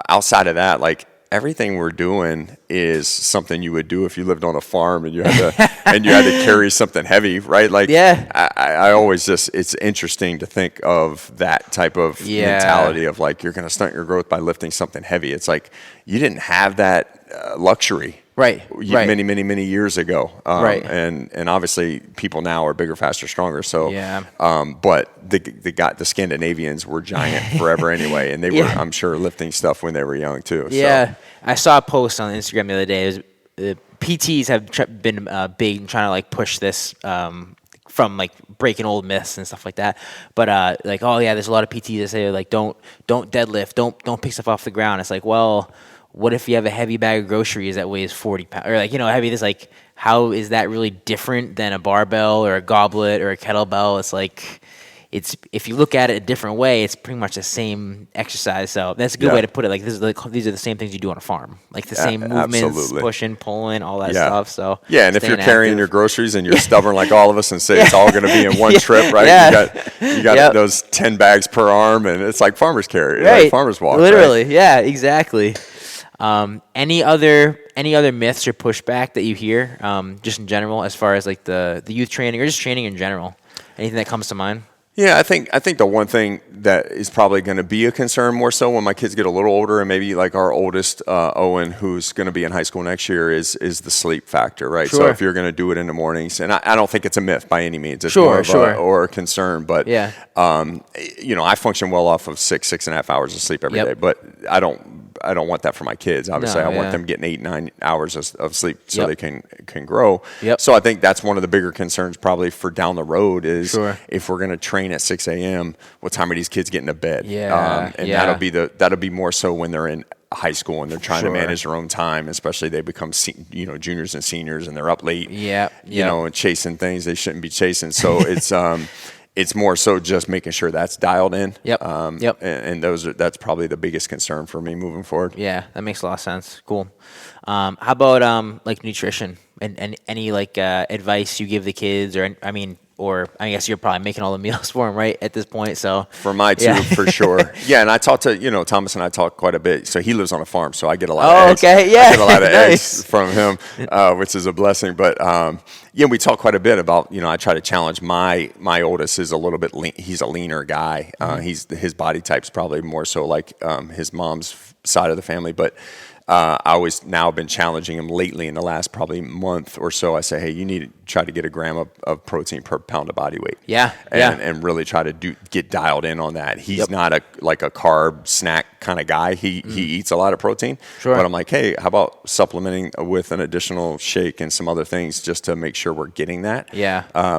Outside of that, like, everything we're doing is something you would do if you lived on a farm and you had to carry something heavy, right? Like, I always it's interesting to think of that type of mentality of, like, you're going to stunt your growth by lifting something heavy. It's like you didn't have that luxury. Right. Many years ago. Right. And obviously people now are bigger, faster, stronger. So, yeah. But the Scandinavians were giant forever anyway. And they were, I'm sure, lifting stuff when they were young too. Yeah. So. I saw a post on Instagram the other day. It was, PTs have been big in trying to, like, push this, from, like, breaking old myths and stuff like that. But like, oh yeah, there's a lot of PTs that say, like, don't deadlift, don't pick stuff off the ground. It's like, well, what if you have a heavy bag of groceries that weighs 40 pounds? Or, like, heavy. This, like, how is that really different than a barbell or a goblet or a kettlebell? It's like, if you look at it a different way, it's pretty much the same exercise. So that's a good way to put it. Like, these are the same things you do on a farm. Like, the same movements, absolutely. Pushing, pulling, all that stuff. So and if you're carrying your groceries and you're stubborn like all of us and say it's all going to be in one trip, right? Yeah. You got those 10 bags per arm, and it's like farmers carry, like farmers walk. Literally, right? Yeah, exactly. Any other myths or pushback that you hear, just in general, as far as, like, the youth training or just training in general? Anything that comes to mind? Yeah, I think the one thing that is probably going to be a concern more so when my kids get a little older, and maybe like our oldest Owen, who's going to be in high school next year, is the sleep factor, right? Sure. So if you're going to do it in the mornings, and I don't think it's a myth by any means, it's more of a concern, but I function well off of 6.5 hours of sleep every day, but I don't want that for my kids. Obviously, I want them getting 8-9 hours of sleep so they can grow. So I think that's one of the bigger concerns probably for down the road is if we're going to train at 6 a.m., what time are these kids getting to bed? That'll be more so when they're in high school and they're trying to manage their own time, especially they become juniors and seniors and they're up late, and chasing things they shouldn't be chasing. So it's more so just making sure that's dialed in. And that's probably the biggest concern for me moving forward. Yeah, that makes a lot of sense. Cool. How about like nutrition and any like advice you give the kids, or I guess you're probably making all the meals for them, right, at this point. So for my two, for sure. Yeah, and I talked to Thomas and I talk quite a bit. So he lives on a farm, so I get a lot of eggs. Okay, yeah, I get a lot of eggs from him, which is a blessing. But we talk quite a bit about I try to challenge my oldest is a little bit he's a leaner guy. His body type's probably more so like his mom's side of the family, but. I always now been challenging him lately in the last probably month or so. I say, hey, you need to try to get a gram of protein per pound of body weight. And really try to get dialed in on that. He's not a carb snack kind of guy. He eats a lot of protein. But I'm like, hey, how about supplementing with an additional shake and some other things just to make sure we're getting that.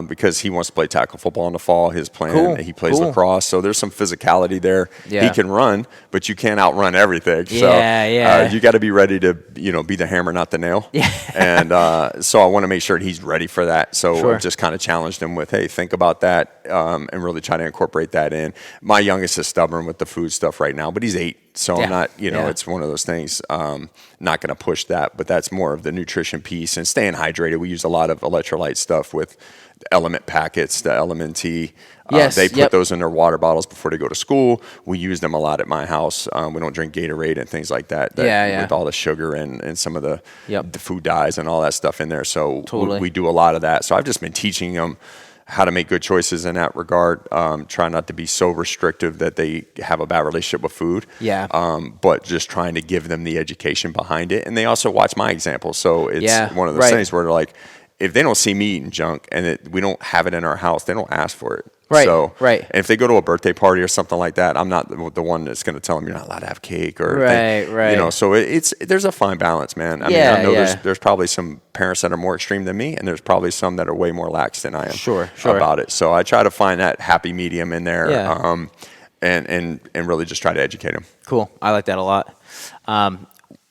Because he wants to play tackle football in the fall. His plan, he plays lacrosse. So there's some physicality there. He can run, but you can't outrun everything. You got to be ready to be the hammer, not the nail. And so I want to make sure he's ready for that. So I just kind of challenged him with, hey, think about that and really try to incorporate that in. My youngest is stubborn with the food stuff right now, but he's 8. So I'm not, it's one of those things, not going to push that, but that's more of the nutrition piece and staying hydrated. We use a lot of electrolyte stuff with the Element packets, the LMNT. They put those in their water bottles before they go to school. We use them a lot at my house. We don't drink Gatorade and things like that. With all the sugar and some of the food dyes and all that stuff in there. So we do a lot of that. So I've just been teaching them how to make good choices in that regard. Try not to be so restrictive that they have a bad relationship with food. But just trying to give them the education behind it. And they also watch my example. So it's one of those things where they're like, if they don't see me eating junk and we don't have it in our house, they don't ask for it. And if they go to a birthday party or something like that, I'm not the one that's going to tell them you're not allowed to have cake or so there's a fine balance, man. I mean, I know there's probably some parents that are more extreme than me, and there's probably some that are way more lax than I am about it. So I try to find that happy medium in there. and really just try to educate them. Cool. I like that a lot.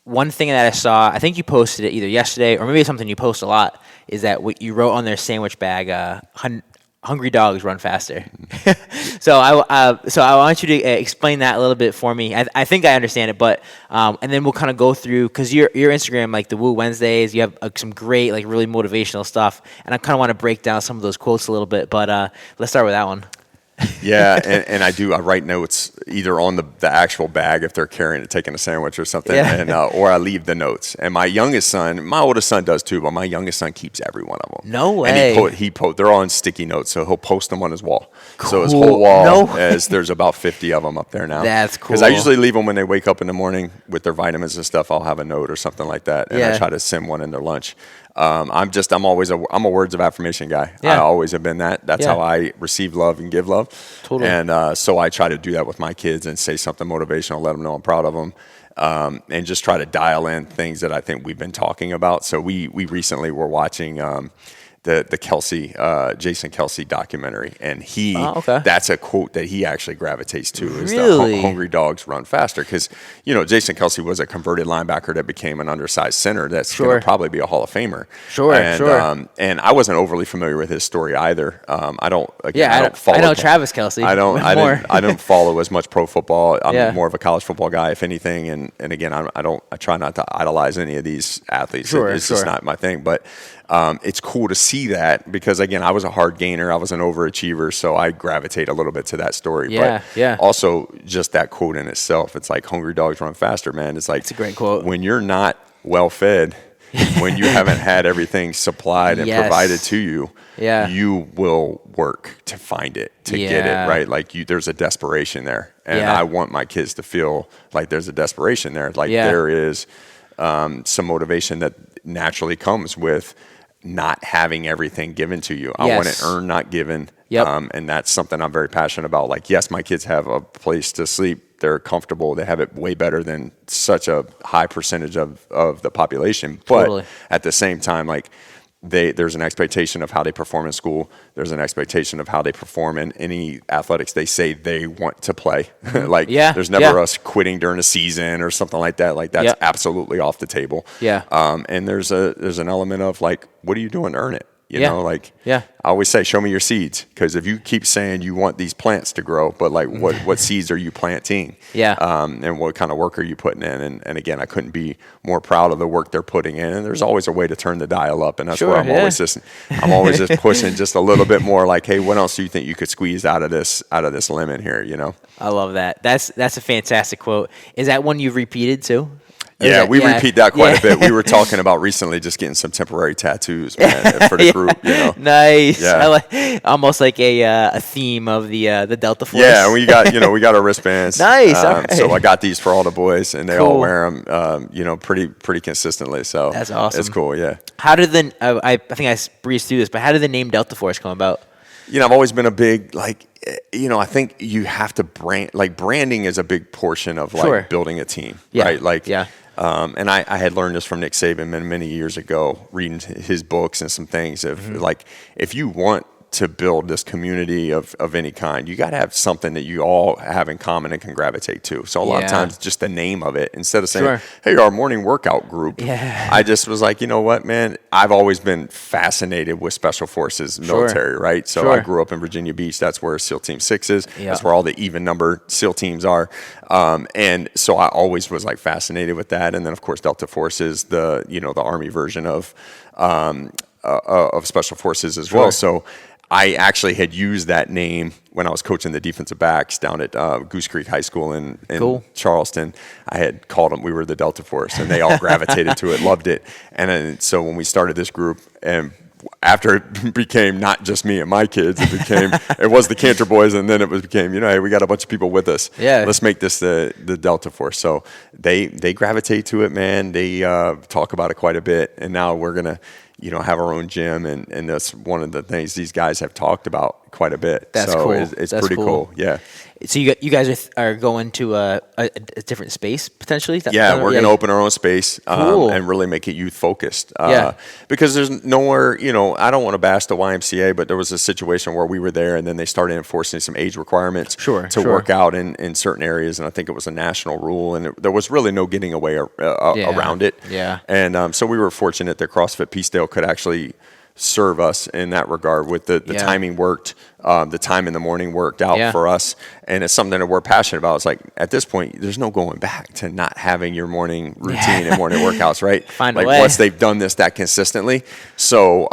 One thing that I saw, I think you posted it either yesterday or maybe it's something you post a lot, is that what you wrote on their sandwich bag, hungry dogs run faster. So I want you to explain that a little bit for me. I think I understand it, but and then we'll kind of go through, because your Instagram, like the Woo Wednesdays, you have some great, like really motivational stuff, and I kind of want to break down some of those quotes a little bit. But let's start with that one. Yeah, and I write notes either on the actual bag if they're carrying it, taking a sandwich or something, and or I leave the notes. And my youngest son, my oldest son does too, but my youngest son keeps every one of them. No way. And they're all on sticky notes, so he'll post them on his wall. Cool. So his whole wall, there's about 50 of them up there now. That's cool. Because I usually leave them when they wake up in the morning with their vitamins and stuff. I'll have a note or something like that, and I try to send one in their lunch. I'm a words of affirmation guy. Yeah. I always have been that. That's how I receive love and give love. Totally. And so I try to do that with my kids and say something motivational, let them know I'm proud of them, and just try to dial in things that I think we've been talking about. So we recently were watching the Jason Kelce documentary, and that's a quote that he actually gravitates to, is the hungry dogs run faster. Because, Jason Kelce was a converted linebacker that became an undersized center that's going to probably be a Hall of Famer. And I wasn't overly familiar with his story either. I don't follow. I know Travis Kelce. I don't follow as much pro football. I'm more of a college football guy, if anything. And again, I try not to idolize any of these athletes. It's just not my thing. But it's cool to see that, because again, I was a hard gainer, I was an overachiever, so I gravitate a little bit to that story. But also just that quote in itself, it's like hungry dogs run faster, man. It's like, it's a great quote. When you're not well fed, when you haven't had everything supplied and provided to you, you will work to find it, to get it, right? Like there's a desperation there, and I want my kids to feel like there's a desperation there, like there is some motivation that naturally comes with not having everything given to you. I want it earned, not given. And that's something I'm very passionate about. Like, yes, my kids have a place to sleep. They're comfortable. They have it way better than such a high percentage of the population. But at the same time, like, there's an expectation of how they perform in school. There's an expectation of how they perform in any athletics they say they want to play. There's never us quitting during a season or something like that. Like, that's absolutely off the table. And there's an element of, like, what are you doing to earn it? You know, like, I always say, show me your seeds. Because if you keep saying you want these plants to grow, but like, what seeds are you planting? And what kind of work are you putting in? And again, I couldn't be more proud of the work they're putting in. And there's always a way to turn the dial up. And that's where I'm always just pushing just a little bit more, like, hey, what else do you think you could squeeze out of this lemon here? I love that. That's a fantastic quote. Is that one you've repeated too? Yeah, we repeat that quite a bit. We were talking about recently just getting some temporary tattoos, man, for the group. Nice. Yeah. I like, almost like a theme of the Delta Force. Yeah, we got our wristbands. Nice. All right. So I got these for all the boys, and they all wear them, pretty consistently. So that's awesome. It's cool. Yeah. How did I think I breezed through this, but how did the name Delta Force come about? I've always been a big, like, I think you have to branding is a big portion of building a team, right? Like, and I had learned this from Nick Saban many years ago, reading his books and some things of like, if you want to build this community of any kind, you got to have something that you all have in common and can gravitate to. So a lot of times just the name of it, instead of saying, hey, our morning workout group, I just was like, you know what, man, I've always been fascinated with Special Forces military, right? So I grew up in Virginia Beach. That's where SEAL Team 6 is. That's where all the even number SEAL teams are. And so I always was like fascinated with that. And then of course, Delta Force is the Army version of Special Forces as well. So I actually had used that name when I was coaching the defensive backs down at Goose Creek High School in Charleston. I had called them, we were the Delta Force, and they all gravitated to it, loved it. And then, so when we started this group, and after it became not just me and my kids, it was the Canter boys, and then it became, hey, we got a bunch of people with us. Let's make this the Delta Force. So they gravitate to it, man. They talk about it quite a bit, and now we're going to have our own gym, and that's one of the things these guys have talked about quite a bit. That's so cool. It's pretty cool. Yeah. So you guys are going to a different space potentially? Yeah, we're going to open our own space Cool. and really make it youth focused. Yeah. Because there's nowhere, I don't want to bash the YMCA, but there was a situation where we were there and then they started enforcing some age requirements to work out in certain areas. And I think it was a national rule, and there was really no getting away around it. Yeah. And so we were fortunate that CrossFit Peacedale could actually serve us in that regard with the timing worked. The time in the morning worked out for us, and it's something that we're passionate about. It's like at this point, there's no going back to not having your morning routine and morning workouts, right? Find a way. Once they've done this that consistently. So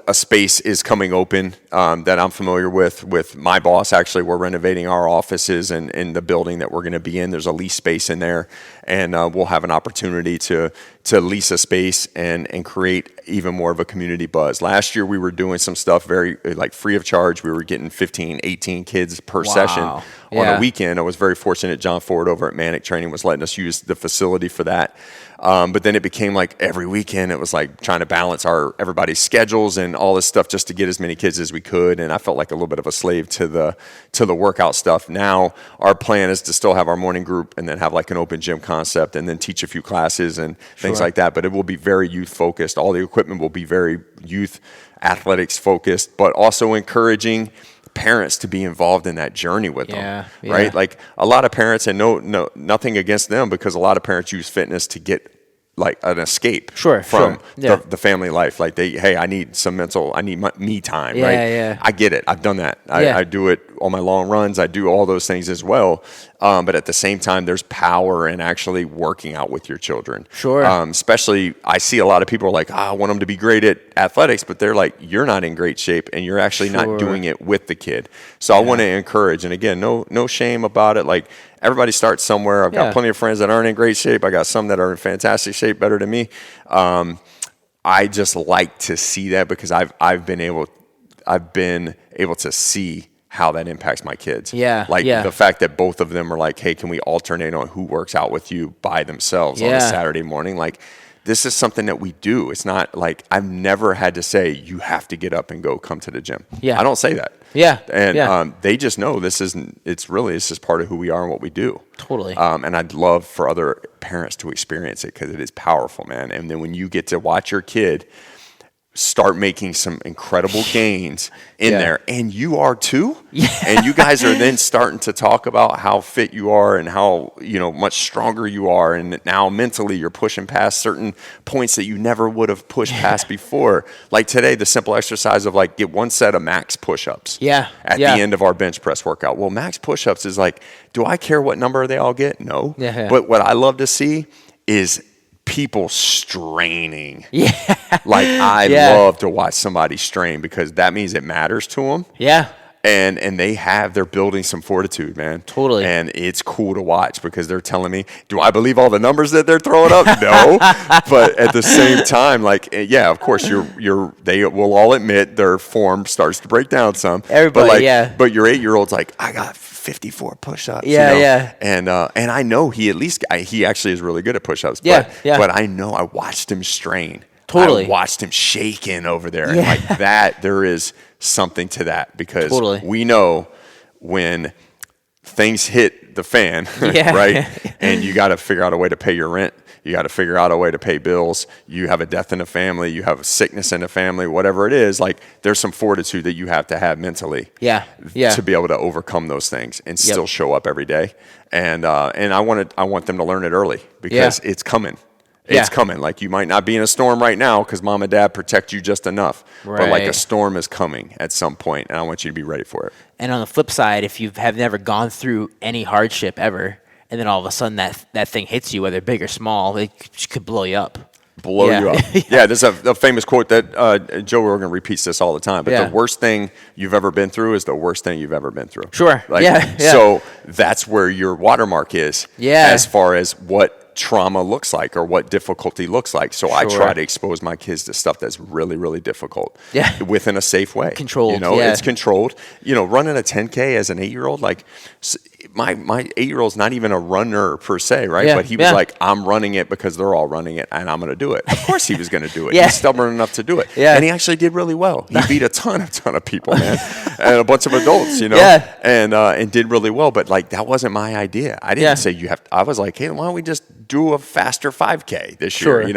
a space is coming open that I'm familiar with my boss. Actually, we're renovating our offices and in the building that we're going to be in. There's a lease space in there, and we'll have an opportunity to lease a space and create even more of a community buzz. Last year, we were doing some stuff very free of charge. We were getting 15, 18 kids per session on a weekend. I was very fortunate. John Ford over at Manic Training was letting us use the facility for that. But then it became like every weekend it was like trying to balance everybody's schedules and all this stuff just to get as many kids as we could. And I felt like a little bit of a slave to the workout stuff. Now our plan is to still have our morning group and then have like an open gym concept and then teach a few classes and things like that. But it will be very youth focused. All the equipment will be very youth athletics focused, but also encouraging parents to be involved in that journey with them, right? Like a lot of parents, and nothing against them, because a lot of parents use fitness to get like an escape from the family life. Like I need me time, right? Yeah. I get it. I've done that. I do it on my long runs. I do all those things as well. But at the same time, there's power in actually working out with your children. Sure. Especially, I see a lot of people are like, I want them to be great at athletics, but they're like, you're not in great shape and you're actually not doing it with the kid. So I want to encourage, and again, no shame about it. Like everybody starts somewhere. I've got plenty of friends that aren't in great shape. I got some that are in fantastic shape, better than me. I just like to see that because I've been able to see how that impacts my kids. The fact that both of them are like, hey, can we alternate on who works out with you by themselves on a Saturday morning? Like, this is something that we do. It's not like I've never had to say, you have to get up and come to the gym. I don't say that. And they just know it's just part of who we are and what we do. Totally. And I'd love for other parents to experience it because it is powerful, man. And then when you get to watch your kid start making some incredible gains in there, and you are too, and you guys are then starting to talk about how fit you are and how much stronger you are, and now mentally you're pushing past certain points that you never would have pushed past before. Like today, the simple exercise of like get one set of max push-ups at the end of our bench press workout. Well, max push-ups is like, do I care what number they all get? No. But what I love to see is people straining. Like I love to watch somebody strain because that means it matters to them. And they're building some fortitude, man. Totally. And it's cool to watch because they're telling me, do I believe all the numbers that they're throwing up? No. But at the same time, like, of course they will all admit their form starts to break down some. Everybody, but your 8-year-old's like, I got 54 push-ups. And I know he actually is really good at push-ups. But I know I watched him strain. Totally. I watched him shaking over there. And like that, there is something to that because we know when things hit the fan, right? And you got to figure out a way to pay your rent. You got to figure out a way to pay bills. You have a death in the family. You have a sickness in the family, whatever it is. Like there's some fortitude that you have to have mentally to be able to overcome those things and still show up every day. And I want them to learn it early because it's coming. It's coming. Like you might not be in a storm right now because mom and dad protect you just enough. But like a storm is coming at some point, and I want you to be ready for it. And on the flip side, if you have never gone through any hardship ever, and then all of a sudden that thing hits you, whether big or small, it could blow you up. You up. There's a famous quote that Joe Rogan repeats this all the time. But the worst thing you've ever been through is the worst thing you've ever been through. Sure. So that's where your watermark is as far as what trauma looks like or what difficulty looks like. So I try to expose my kids to stuff that's really, really difficult within a safe way. Controlled. It's controlled. Running a 10K as an 8-year-old, like my 8-year-old's not even a runner per se, right? Yeah, but he was like, I'm running it because they're all running it, and I'm going to do it. Of course he was going to do it. He's stubborn enough to do it. And he actually did really well. He beat a ton of people, man, and a bunch of adults, and did really well. But like, that wasn't my idea. I didn't say I was like, hey, why don't we just do a faster 5K this year?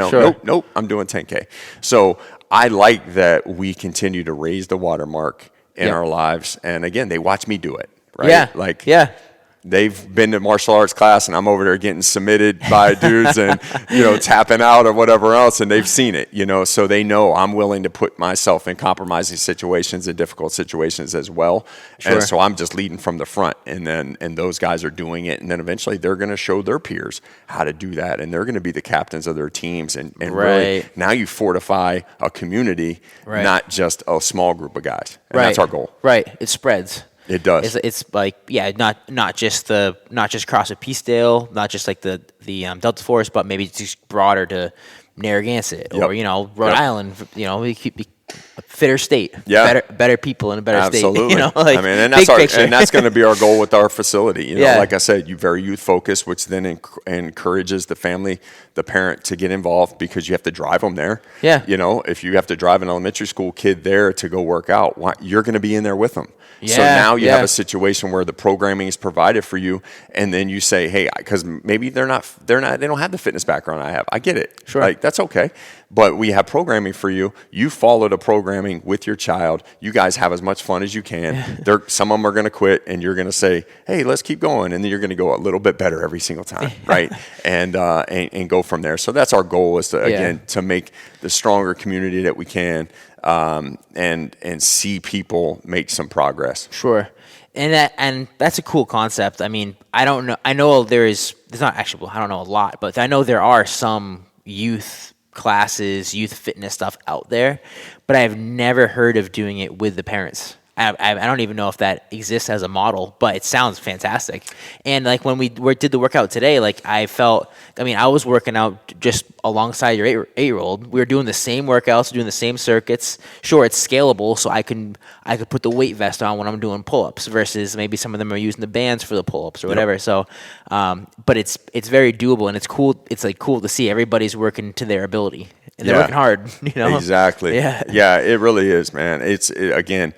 Nope, I'm doing 10K. So I like that we continue to raise the watermark in our lives. And again, they watch me do it, right? They've been to martial arts class, and I'm over there getting submitted by dudes and, tapping out or whatever else, and they've seen it, so they know I'm willing to put myself in compromising situations and difficult situations as well. Sure. And so I'm just leading from the front, and those guys are doing it, and then eventually they're going to show their peers how to do that, and they're going to be the captains of their teams, and really now you fortify a community, not just a small group of guys, and that's our goal. Right, it spreads. It does. It's like not just CrossFit Peacedale, not just like the Delta Force, but maybe just broader to Narragansett or Rhode Island. We keep a fitter state, better people in a better state. Absolutely. And that's going to be our goal with our facility. Like I said, you very youth focused, which then encourages the family, the parent to get involved because you have to drive them there. Yeah. If you have to drive an elementary school kid there to go work out, you're going to be in there with them. So now you have a situation where the programming is provided for you, and then you say, hey, because maybe they don't have the fitness background I have. I get it. Sure. Like, that's okay. But we have programming for you. You follow the programming with your child. You guys have as much fun as you can. Some of them are going to quit, and you're going to say, hey, let's keep going. And then you're going to go a little bit better every single time, right? And go from there. So that's our goal, is to, again, to make the stronger community that we can, and see people make some progress. Sure. And that's a cool concept. I mean, I don't know. I know there's not actually, I don't know a lot, but I know there are some youth classes, youth fitness stuff out there, but I've never heard of doing it with the parents. I don't even know if that exists as a model, but it sounds fantastic. And like when we did the workout today, like I was working out just alongside your 8-year-old. We were doing the same workouts, doing the same circuits. Sure, it's scalable, so I could put the weight vest on when I'm doing pull-ups versus maybe some of them are using the bands for the pull-ups or whatever. So, but it's very doable, and it's cool. It's like cool to see everybody's working to their ability, and they're working hard. Exactly. Yeah, it really is, man. Again,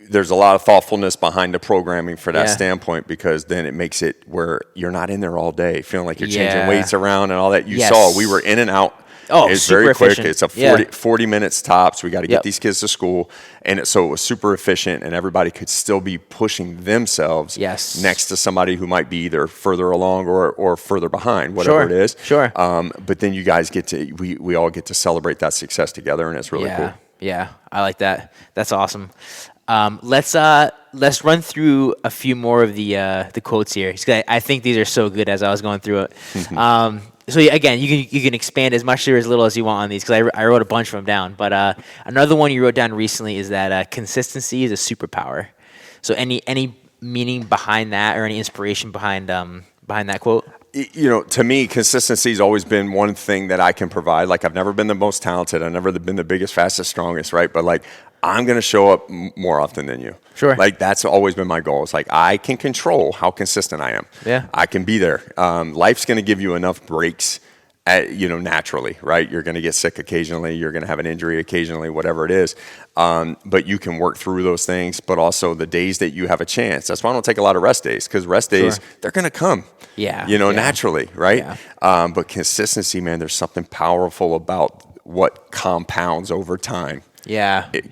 there's a lot of thoughtfulness behind the programming for that standpoint, because then it makes it where you're not in there all day feeling like you're changing weights around and all that. You saw we were in and out. It's very quick. Efficient. It's a 40 minutes tops. We got to get these kids to school. And so it was super efficient, and everybody could still be pushing themselves next to somebody who might be either further along or further behind, whatever it is. Sure. But then you guys we all get to celebrate that success together, and it's really cool. Yeah, I like that. That's awesome. Let's run through a few more of the quotes here. I think these are so good as I was going through it. So again, you can expand as much or as little as you want on these, because I wrote a bunch of them down. But another one you wrote down recently is that consistency is a superpower. So any meaning behind that, or any inspiration behind that quote? To me, consistency has always been one thing that I can provide. Like, I've never been the most talented. I've never been the biggest, fastest, strongest, right? But like, I'm going to show up more often than you. Sure. Like, that's always been my goal. It's like, I can control how consistent I am. Yeah. I can be there. Life's going to give you enough breaks, naturally, right? You're going to get sick occasionally. You're going to have an injury occasionally, whatever it is. But you can work through those things. But also the days that you have a chance. That's why I don't take a lot of rest days, because rest days, they're going to come. Naturally, right? Yeah. But consistency, man, there's something powerful about what compounds over time.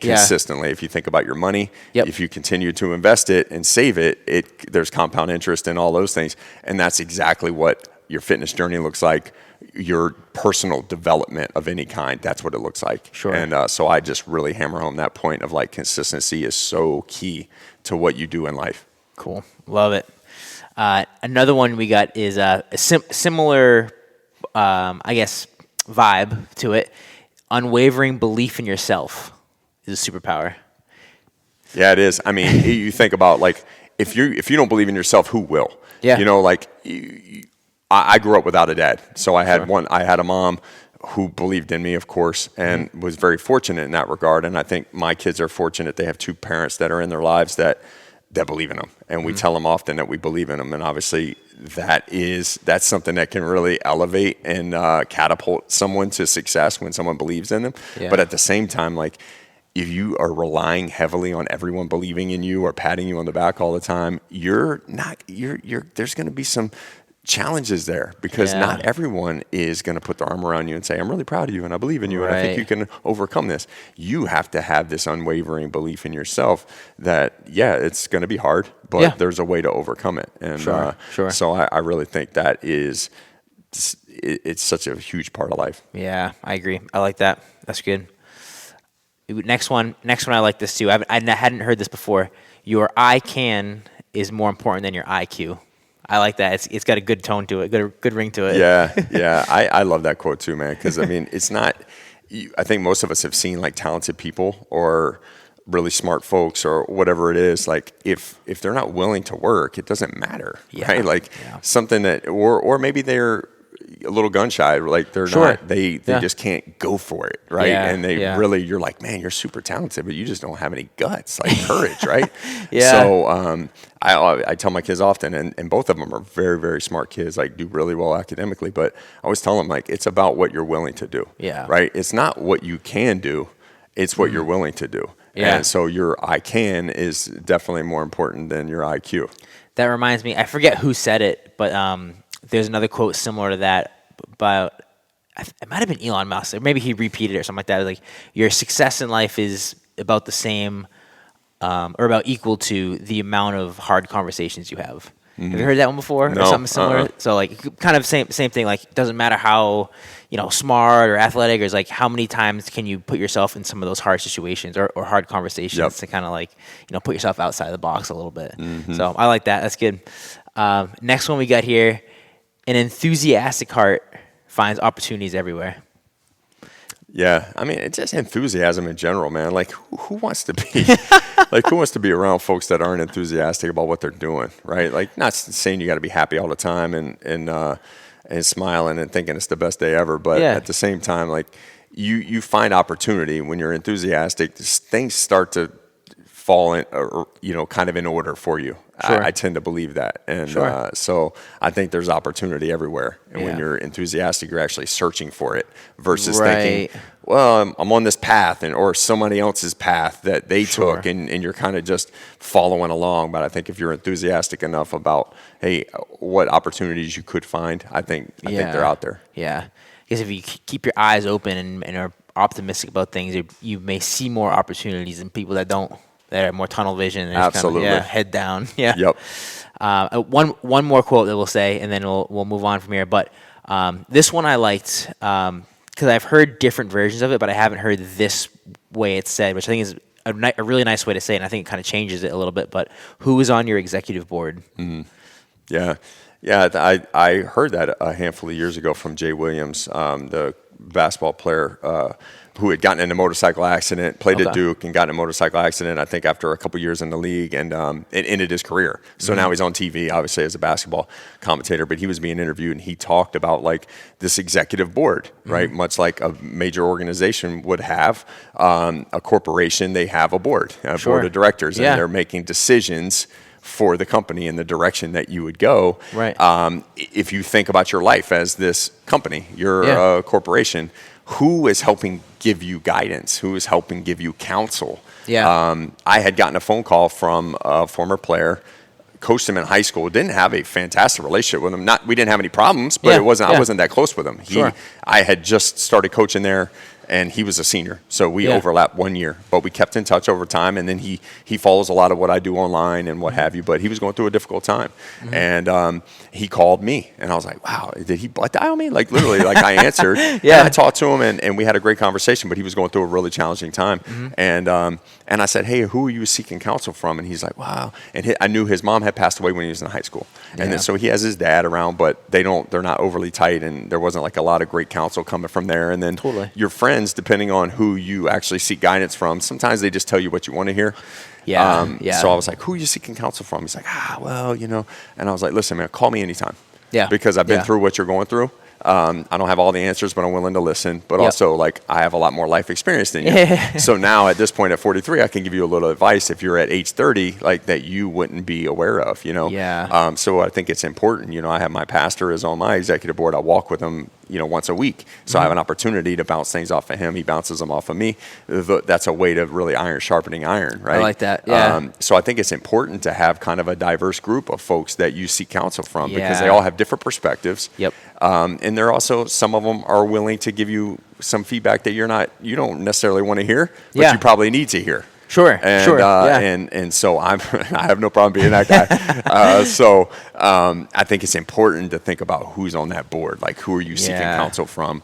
Consistently. If you think about your money, if you continue to invest it and save it, there's compound interest in all those things. And that's exactly what your fitness journey looks like. Your personal development of any kind, that's what it looks like. Sure. And so I just really hammer home that point of like, consistency is so key to what you do in life. Cool. Love it. Another one we got is a similar, vibe to it. Unwavering belief in yourself is a superpower. Yeah, it is. I mean, you think about, like, if you don't believe in yourself, who will? Yeah. I grew up without a dad, so I had I had a mom who believed in me, of course, and was very fortunate in that regard. And I think my kids are fortunate; they have two parents that are in their lives that that believe in them. And we tell them often that we believe in them. And obviously that's something that can really elevate and catapult someone to success when someone believes in them. Yeah. But at the same time, like, if you are relying heavily on everyone believing in you or patting you on the back all the time, there's going to be some challenges there, because not everyone is going to put their arm around you and say, I'm really proud of you and I believe in you and I think you can overcome this. You have to have this unwavering belief in yourself that, it's going to be hard, but there's a way to overcome it. And so I really think that it's such a huge part of life. Yeah, I agree. I like that. That's good. Next one, I like this too. I hadn't heard this before. Your I can is more important than your IQ. I like that. It's got a good tone to it, good ring to it. Yeah. I love that quote too, man. Because I mean, it's not. I think most of us have seen like talented people or really smart folks or whatever it is. Like if they're not willing to work, it doesn't matter, right? Like something that, or maybe they're a little gun shy, like they're not, they just can't go for it, right? And they really, you're like, man, you're super talented, but you just don't have any guts, like courage, right? So I tell my kids often, and both of them are very, very smart kids, like do really well academically, but I always tell them, like, it's about what you're willing to do, right? It's not what you can do, it's what you're willing to do. And so your I can is definitely more important than your IQ. That reminds me, I forget who said it, but there's another quote similar to that, but it might have been Elon Musk, or maybe he repeated it or something like that. Like, your success in life is about the same, or about equal to the amount of hard conversations you have. Have you heard that one before, or something similar? So like, kind of same thing. Like, it doesn't matter how smart or athletic, or it's like how many times can you put yourself in some of those hard situations or hard conversations to kind of like put yourself outside the box a little bit. So I like that. That's good. Next one we got here. An enthusiastic heart finds opportunities everywhere. Yeah, I mean, it's just enthusiasm in general, man. Like, who wants to be who wants to be around folks that aren't enthusiastic about what they're doing, right? Like, not saying you got to be happy all the time and smiling and thinking it's the best day ever, but at the same time, like, you find opportunity when you're enthusiastic. Things start to fall in, or kind of in order for you. I tend to believe that, and so I think there's opportunity everywhere. And when you're enthusiastic, you're actually searching for it versus thinking, well, I'm on this path, or somebody else's path that they took, and you're kind of just following along. But I think if you're enthusiastic enough about, hey, what opportunities you could find, I think they're out there. Yeah, because if you keep your eyes open and are optimistic about things, you may see more opportunities than people that don't. That are more tunnel vision. And Absolutely. Kind of, head down. Yeah. Yep. One more quote that we'll say, and then we'll move on from here. But this one I liked because I've heard different versions of it, but I haven't heard this way it's said, which I think is a really nice way to say it. And I think it kind of changes it a little bit. But who is on your executive board? Yeah. I heard that a handful of years ago from Jay Williams, the basketball player who had gotten in a motorcycle accident, played at Duke, and got in a motorcycle accident, I think, after a couple years in the league, and it ended his career. So now he's on TV, obviously, as a basketball commentator, but he was being interviewed, and he talked about, like, this executive board, right? Much like a major organization would have a corporation, they have a board of directors, and they're making decisions for the company in the direction that you would go. Right. If you think about your life as this company, you're a corporation, who is helping give you guidance? Who is helping give you counsel? I had gotten a phone call from a former player, coached him in high school, didn't have a fantastic relationship with him. We didn't have any problems, but I wasn't that close with him. I had just started coaching there, and he was a senior, so we overlapped 1 year, but we kept in touch over time. And then he follows a lot of what I do online and what have you, but he was going through a difficult time, and he called me, and I was like, wow, did he butt dial me? Like, literally, like, I answered. And I talked to him, and we had a great conversation, but he was going through a really challenging time. And I said, hey, who are you seeking counsel from? And he's like, wow. And I knew his mom had passed away when he was in high school, and then, so he has his dad around, but they're not overly tight, and there wasn't like a lot of great counsel coming from there. And then your friends, depending on who you actually seek guidance from, sometimes they just tell you what you want to hear. So I was like, who are you seeking counsel from? He's like, well, and I was like, listen, man, call me anytime. Because I've been through what you're going through. I don't have all the answers, but I'm willing to listen. But Yep. also, like, I have a lot more life experience than you. So now at this point at 43, I can give you a little advice if you're at age 30, like that you wouldn't be aware of, you know? Yeah. So I think it's important. You know, I have my pastor is on my executive board. I walk with him, you know, once a week. So I have an opportunity to bounce things off of him. He bounces them off of me. That's a way to really sharpening iron, right? I like that. Yeah. So I think it's important to have kind of a diverse group of folks that you seek counsel from because they Yeah. all have different perspectives. Yep. And they're also, some of them are willing to give you some feedback that you don't necessarily want to hear, but Yeah. you probably need to hear. Sure. And, sure. Yeah. and so I have no problem being that guy. I think it's important to think about who's on that board. Like, who are you seeking Yeah. counsel from?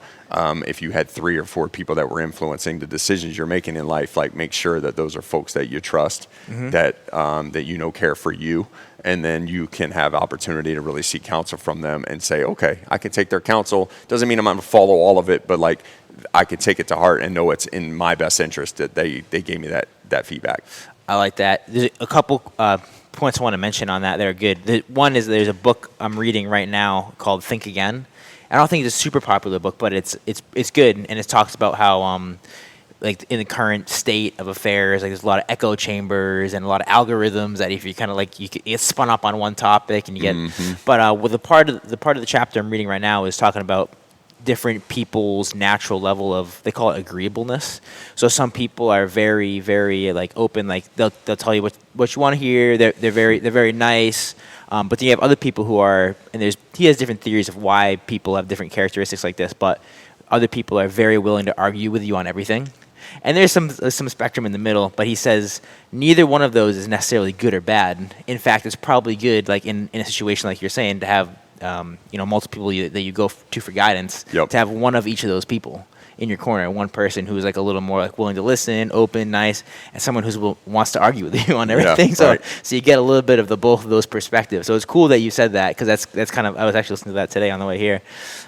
If you had 3 or 4 people that were influencing the decisions you're making in life, like, make sure that those are folks that you trust, that you know care for you, and then you can have opportunity to really seek counsel from them and say, okay, I can take their counsel. Doesn't mean I'm going to follow all of it, but like, I could take it to heart and know it's in my best interest that they gave me that feedback. I like that. There's a couple points I want to mention on that are good. One is there's a book I'm reading right now called Think Again. I don't think it's a super popular book, but it's good, and it talks about how like in the current state of affairs, like there's a lot of echo chambers and a lot of algorithms that if you kind of like you get spun up on one topic and you get. But with the part of the chapter I'm reading right now is talking about different people's natural level of, they call it agreeableness. So some people are very, very like open, like they'll tell you what you want to hear. They're very nice. But then you have other people who are, and he has different theories of why people have different characteristics like this. But other people are very willing to argue with you on everything. And there's some spectrum in the middle, but he says neither one of those is necessarily good or bad. In fact, it's probably good, like in a situation like you're saying, to have multiple people that you go to for guidance. Yep. To have one of each of those people in your corner, one person who's like a little more like willing to listen, open, nice, and someone who wants to argue with you on everything. Yeah, right. So you get a little bit of both of those perspectives. So it's cool that you said that, because that's kind of, I was actually listening to that today on the way here.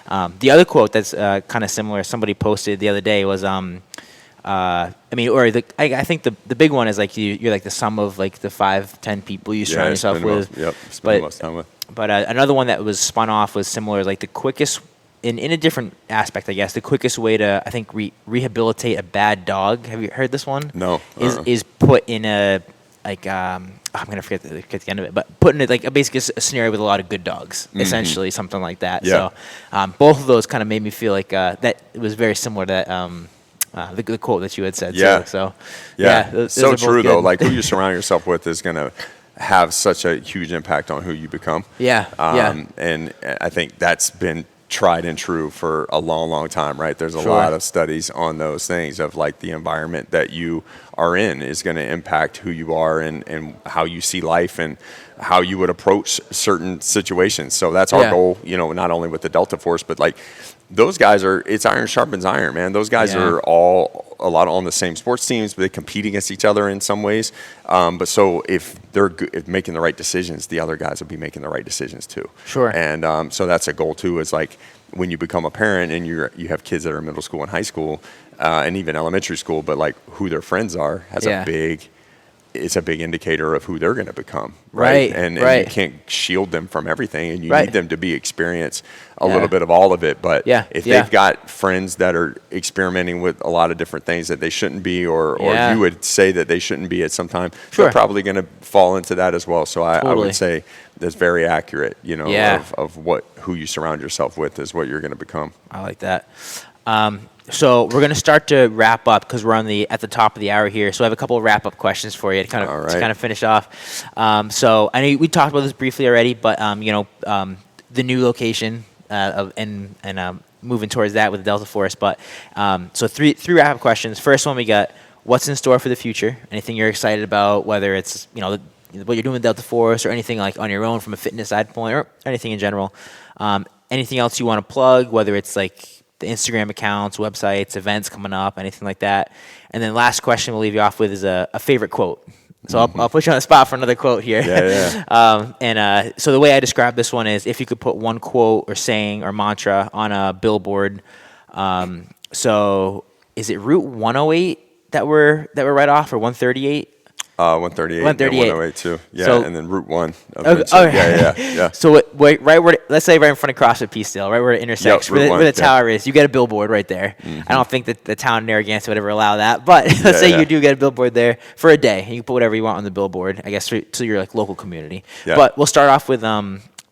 The other quote that's kind of similar, somebody posted the other day was. I think the big one is like you're like the sum of like the 5-10 people you surround yourself with. Spend the most time with. But another one that was spun off was similar, like the quickest, in a different aspect, I guess, the quickest way to, I think, rehabilitate a bad dog. Have you heard this one? No. Is put in a, like, I'm going to forget the end of it, but put in like basically a scenario with a lot of good dogs, essentially, something like that. Yeah. So both of those kind of made me feel like that it was very similar to that. The quote that you had said. Yeah. Too. So those so true, though. good. Like, who you surround yourself with is going to have such a huge impact on who you become. Yeah. And I think that's been tried and true for a long, long time, right? There's a lot of studies on those things of like the environment that you are in is going to impact who you are and how you see life and how you would approach certain situations. So that's our goal, not only with the Delta Force, but like those guys it's iron sharpens iron, man. Those guys are all a lot on the same sports teams, but they compete against each other in some ways. But so if they're if making the right decisions, the other guys will be making the right decisions too. Sure. And so that's a goal too, is like when you become a parent and you have kids that are in middle school and high school and even elementary school, but like who their friends are it's a big indicator of who they're going to become, right? And you can't shield them from everything, and you need them to experience a little bit of all of it. But if they've got friends that are experimenting with a lot of different things that they shouldn't be, or you would say that they shouldn't be at some time, they're probably going to fall into that as well. So I would say that's very accurate, of who you surround yourself with is what you're going to become. I like that. So we're going to start to wrap up because we're at the top of the hour here. So I have a couple of wrap-up questions for you to kind of finish off. So I know we talked about this briefly already, but the new location and moving towards that with the Delta Force. But so three wrap-up questions. First one, we got what's in store for the future? Anything you're excited about, whether it's what you're doing with Delta Force or anything like on your own from a fitness side point or anything in general. Anything else you want to plug, whether it's like the Instagram accounts, websites, events coming up, anything like that. And then last question we'll leave you off with is a favorite quote. So I'll put you on the spot for another quote here. So the way I describe this one is if you could put one quote or saying or mantra on a billboard. So is it Route 108 that we're right off, or 138? 138 and 108 too. Yeah, so, and then Route 1. Okay. Yeah. So right where, let's say right in front of CrossFit Peacedale, right where it intersects, where the tower is, you get a billboard right there. Mm-hmm. I don't think that the town in Narragansett would ever allow that, but let's say you do get a billboard there for a day. You can put whatever you want on the billboard, I guess, to your like local community. Yeah. But we'll start off with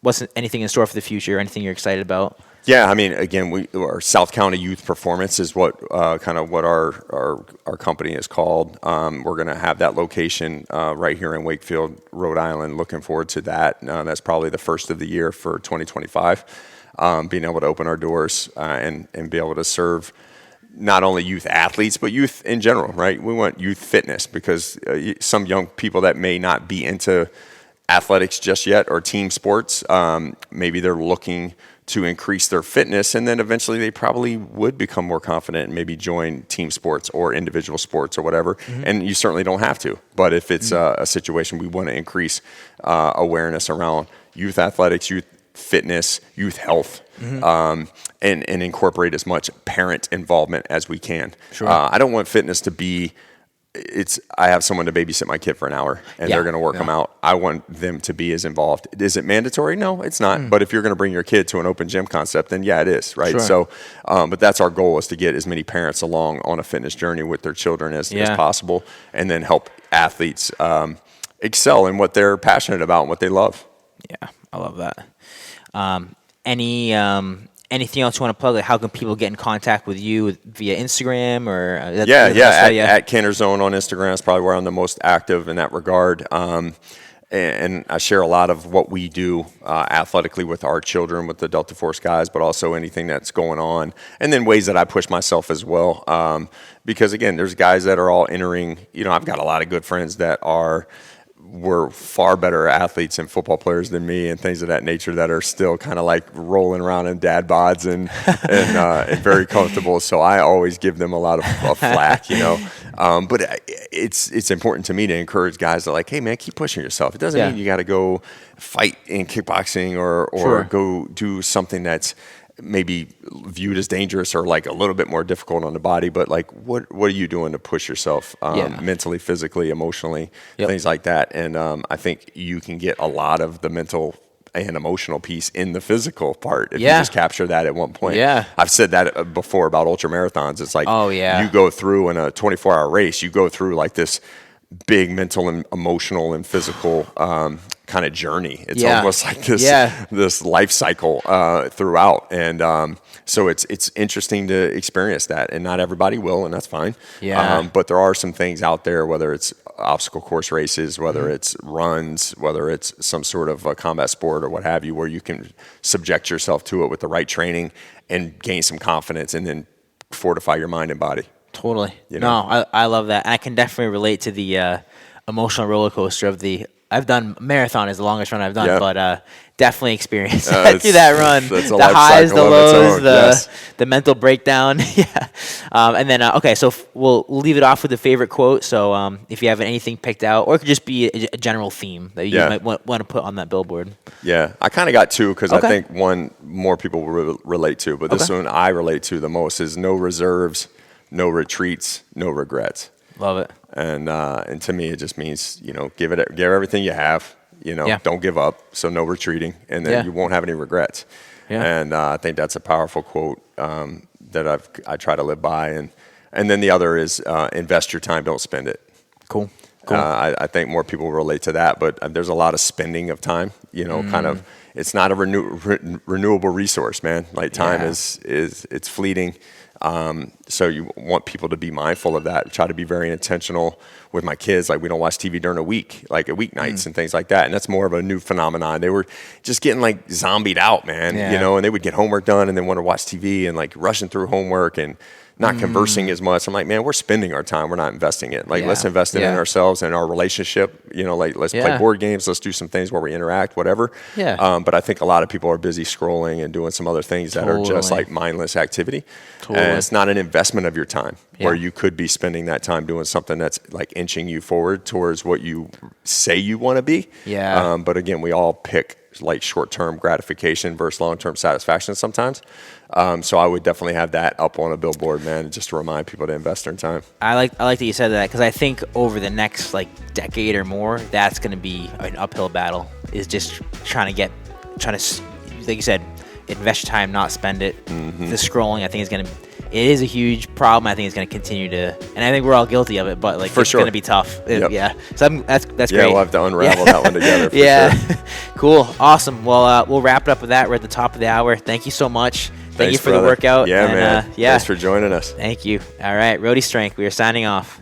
what's anything in store for the future, anything you're excited about? Yeah, I mean, again, our South County Youth Performance is what kind of what our company is called. We're going to have that location right here in Wakefield, Rhode Island. Looking forward to that. That's probably the first of the year for 2025. Being able to open our doors and be able to serve not only youth athletes, but youth in general, right? We want youth fitness because some young people that may not be into athletics just yet or team sports, maybe they're looking to increase their fitness, and then eventually they probably would become more confident and maybe join team sports or individual sports or whatever. Mm-hmm. And you certainly don't have to. But if it's a situation we want to increase awareness around youth athletics, youth fitness, youth health, and incorporate as much parent involvement as we can. Sure. I don't want fitness to be I have someone to babysit my kid for an hour and they're going to work them out. I want them to be as involved. Is it mandatory? No, it's not. But if you're going to bring your kid to an open gym concept, then yeah, it is, right? Sure. So, but that's our goal, is to get as many parents along on a fitness journey with their children as possible, and then help athletes excel in what they're passionate about and what they love. Yeah, I love that. Anything else you want to plug? Like, how can people get in contact with you via Instagram or? At Canter Zone on Instagram is probably where I'm the most active in that regard. And I share a lot of what we do athletically with our children, with the Delta Force guys, but also anything that's going on, and then ways that I push myself as well. Because again, there's guys that are all entering. I've got a lot of good friends that were far better athletes and football players than me and things of that nature, that are still kind of like rolling around in dad bods and very comfortable. So I always give them a lot of flack, but it's important to me to encourage guys that, like, hey man, keep pushing yourself. It doesn't mean you got to go fight in kickboxing or go do something that's maybe viewed as dangerous or like a little bit more difficult on the body, but like what are you doing to push yourself mentally, physically, emotionally, things like that. And I think you can get a lot of the mental and emotional piece in the physical part if you just capture that at one point. I've said that before about ultra marathons. It's like you go through in a 24-hour race, you go through like this big mental and emotional and physical kind of journey. It's almost like this life cycle throughout, and so it's interesting to experience that. And not everybody will, and that's fine. But there are some things out there, whether it's obstacle course races, whether it's runs, whether it's some sort of a combat sport or what have you, where you can subject yourself to it with the right training and gain some confidence, and then fortify your mind and body. Totally. No, I love that. I can definitely relate to the emotional roller coaster of I've done marathon is the longest run I've done, but definitely experienced through that run. The highs, the lows, the mental breakdown. And then, so we'll leave it off with a favorite quote. So if you have anything picked out, or it could just be a general theme that you might want to put on that billboard. Yeah, I kind of got two, because I think one more people will relate to, but this one I relate to the most is no reserves, no retreats, no regrets. Love it. And to me, it just means, give everything you have, don't give up. So no retreating, and then you won't have any regrets. And I think that's a powerful quote that I try to live by. And then the other is invest your time, don't spend it. Cool. I think more people relate to that, but there's a lot of spending of time, kind of. It's not a renewable resource, man. Like time it's fleeting. So you want people to be mindful of that. Try to be very intentional with my kids. Like, we don't watch TV during a week, like at weeknights and things like that. And that's more of a new phenomenon. They were just getting like zombied out, man, and they would get homework done and then want to watch TV and like rushing through homework and not conversing as much. I'm like, man, we're spending our time. We're not investing it. Like, let's invest it in ourselves and our relationship. Like, let's play board games. Let's do some things where we interact, whatever. But I think a lot of people are busy scrolling and doing some other things that are just like mindless activity. And it's not an investment of your time where you could be spending that time doing something that's like inching you forward towards what you say you want to be. But again, we all pick like short-term gratification versus long-term satisfaction sometimes. So I would definitely have that up on a billboard, man, just to remind people to invest their time. I like that you said that, because I think over the next like decade or more, that's going to be an uphill battle. Is just trying to like you said, invest your time, not spend it. The scrolling, I think, it is a huge problem. I think it's going to continue to, and I think we're all guilty of it, but like it's going to be tough. Yeah. So that's great. Yeah, we'll have to unravel that one together. For sure. Cool. Awesome. Well, we'll wrap it up with that. We're at the top of the hour. Thank you so much. Thank you for the workout. Yeah, man. Yeah. Thanks for joining us. Thank you. All right. Roadie Strength. We are signing off.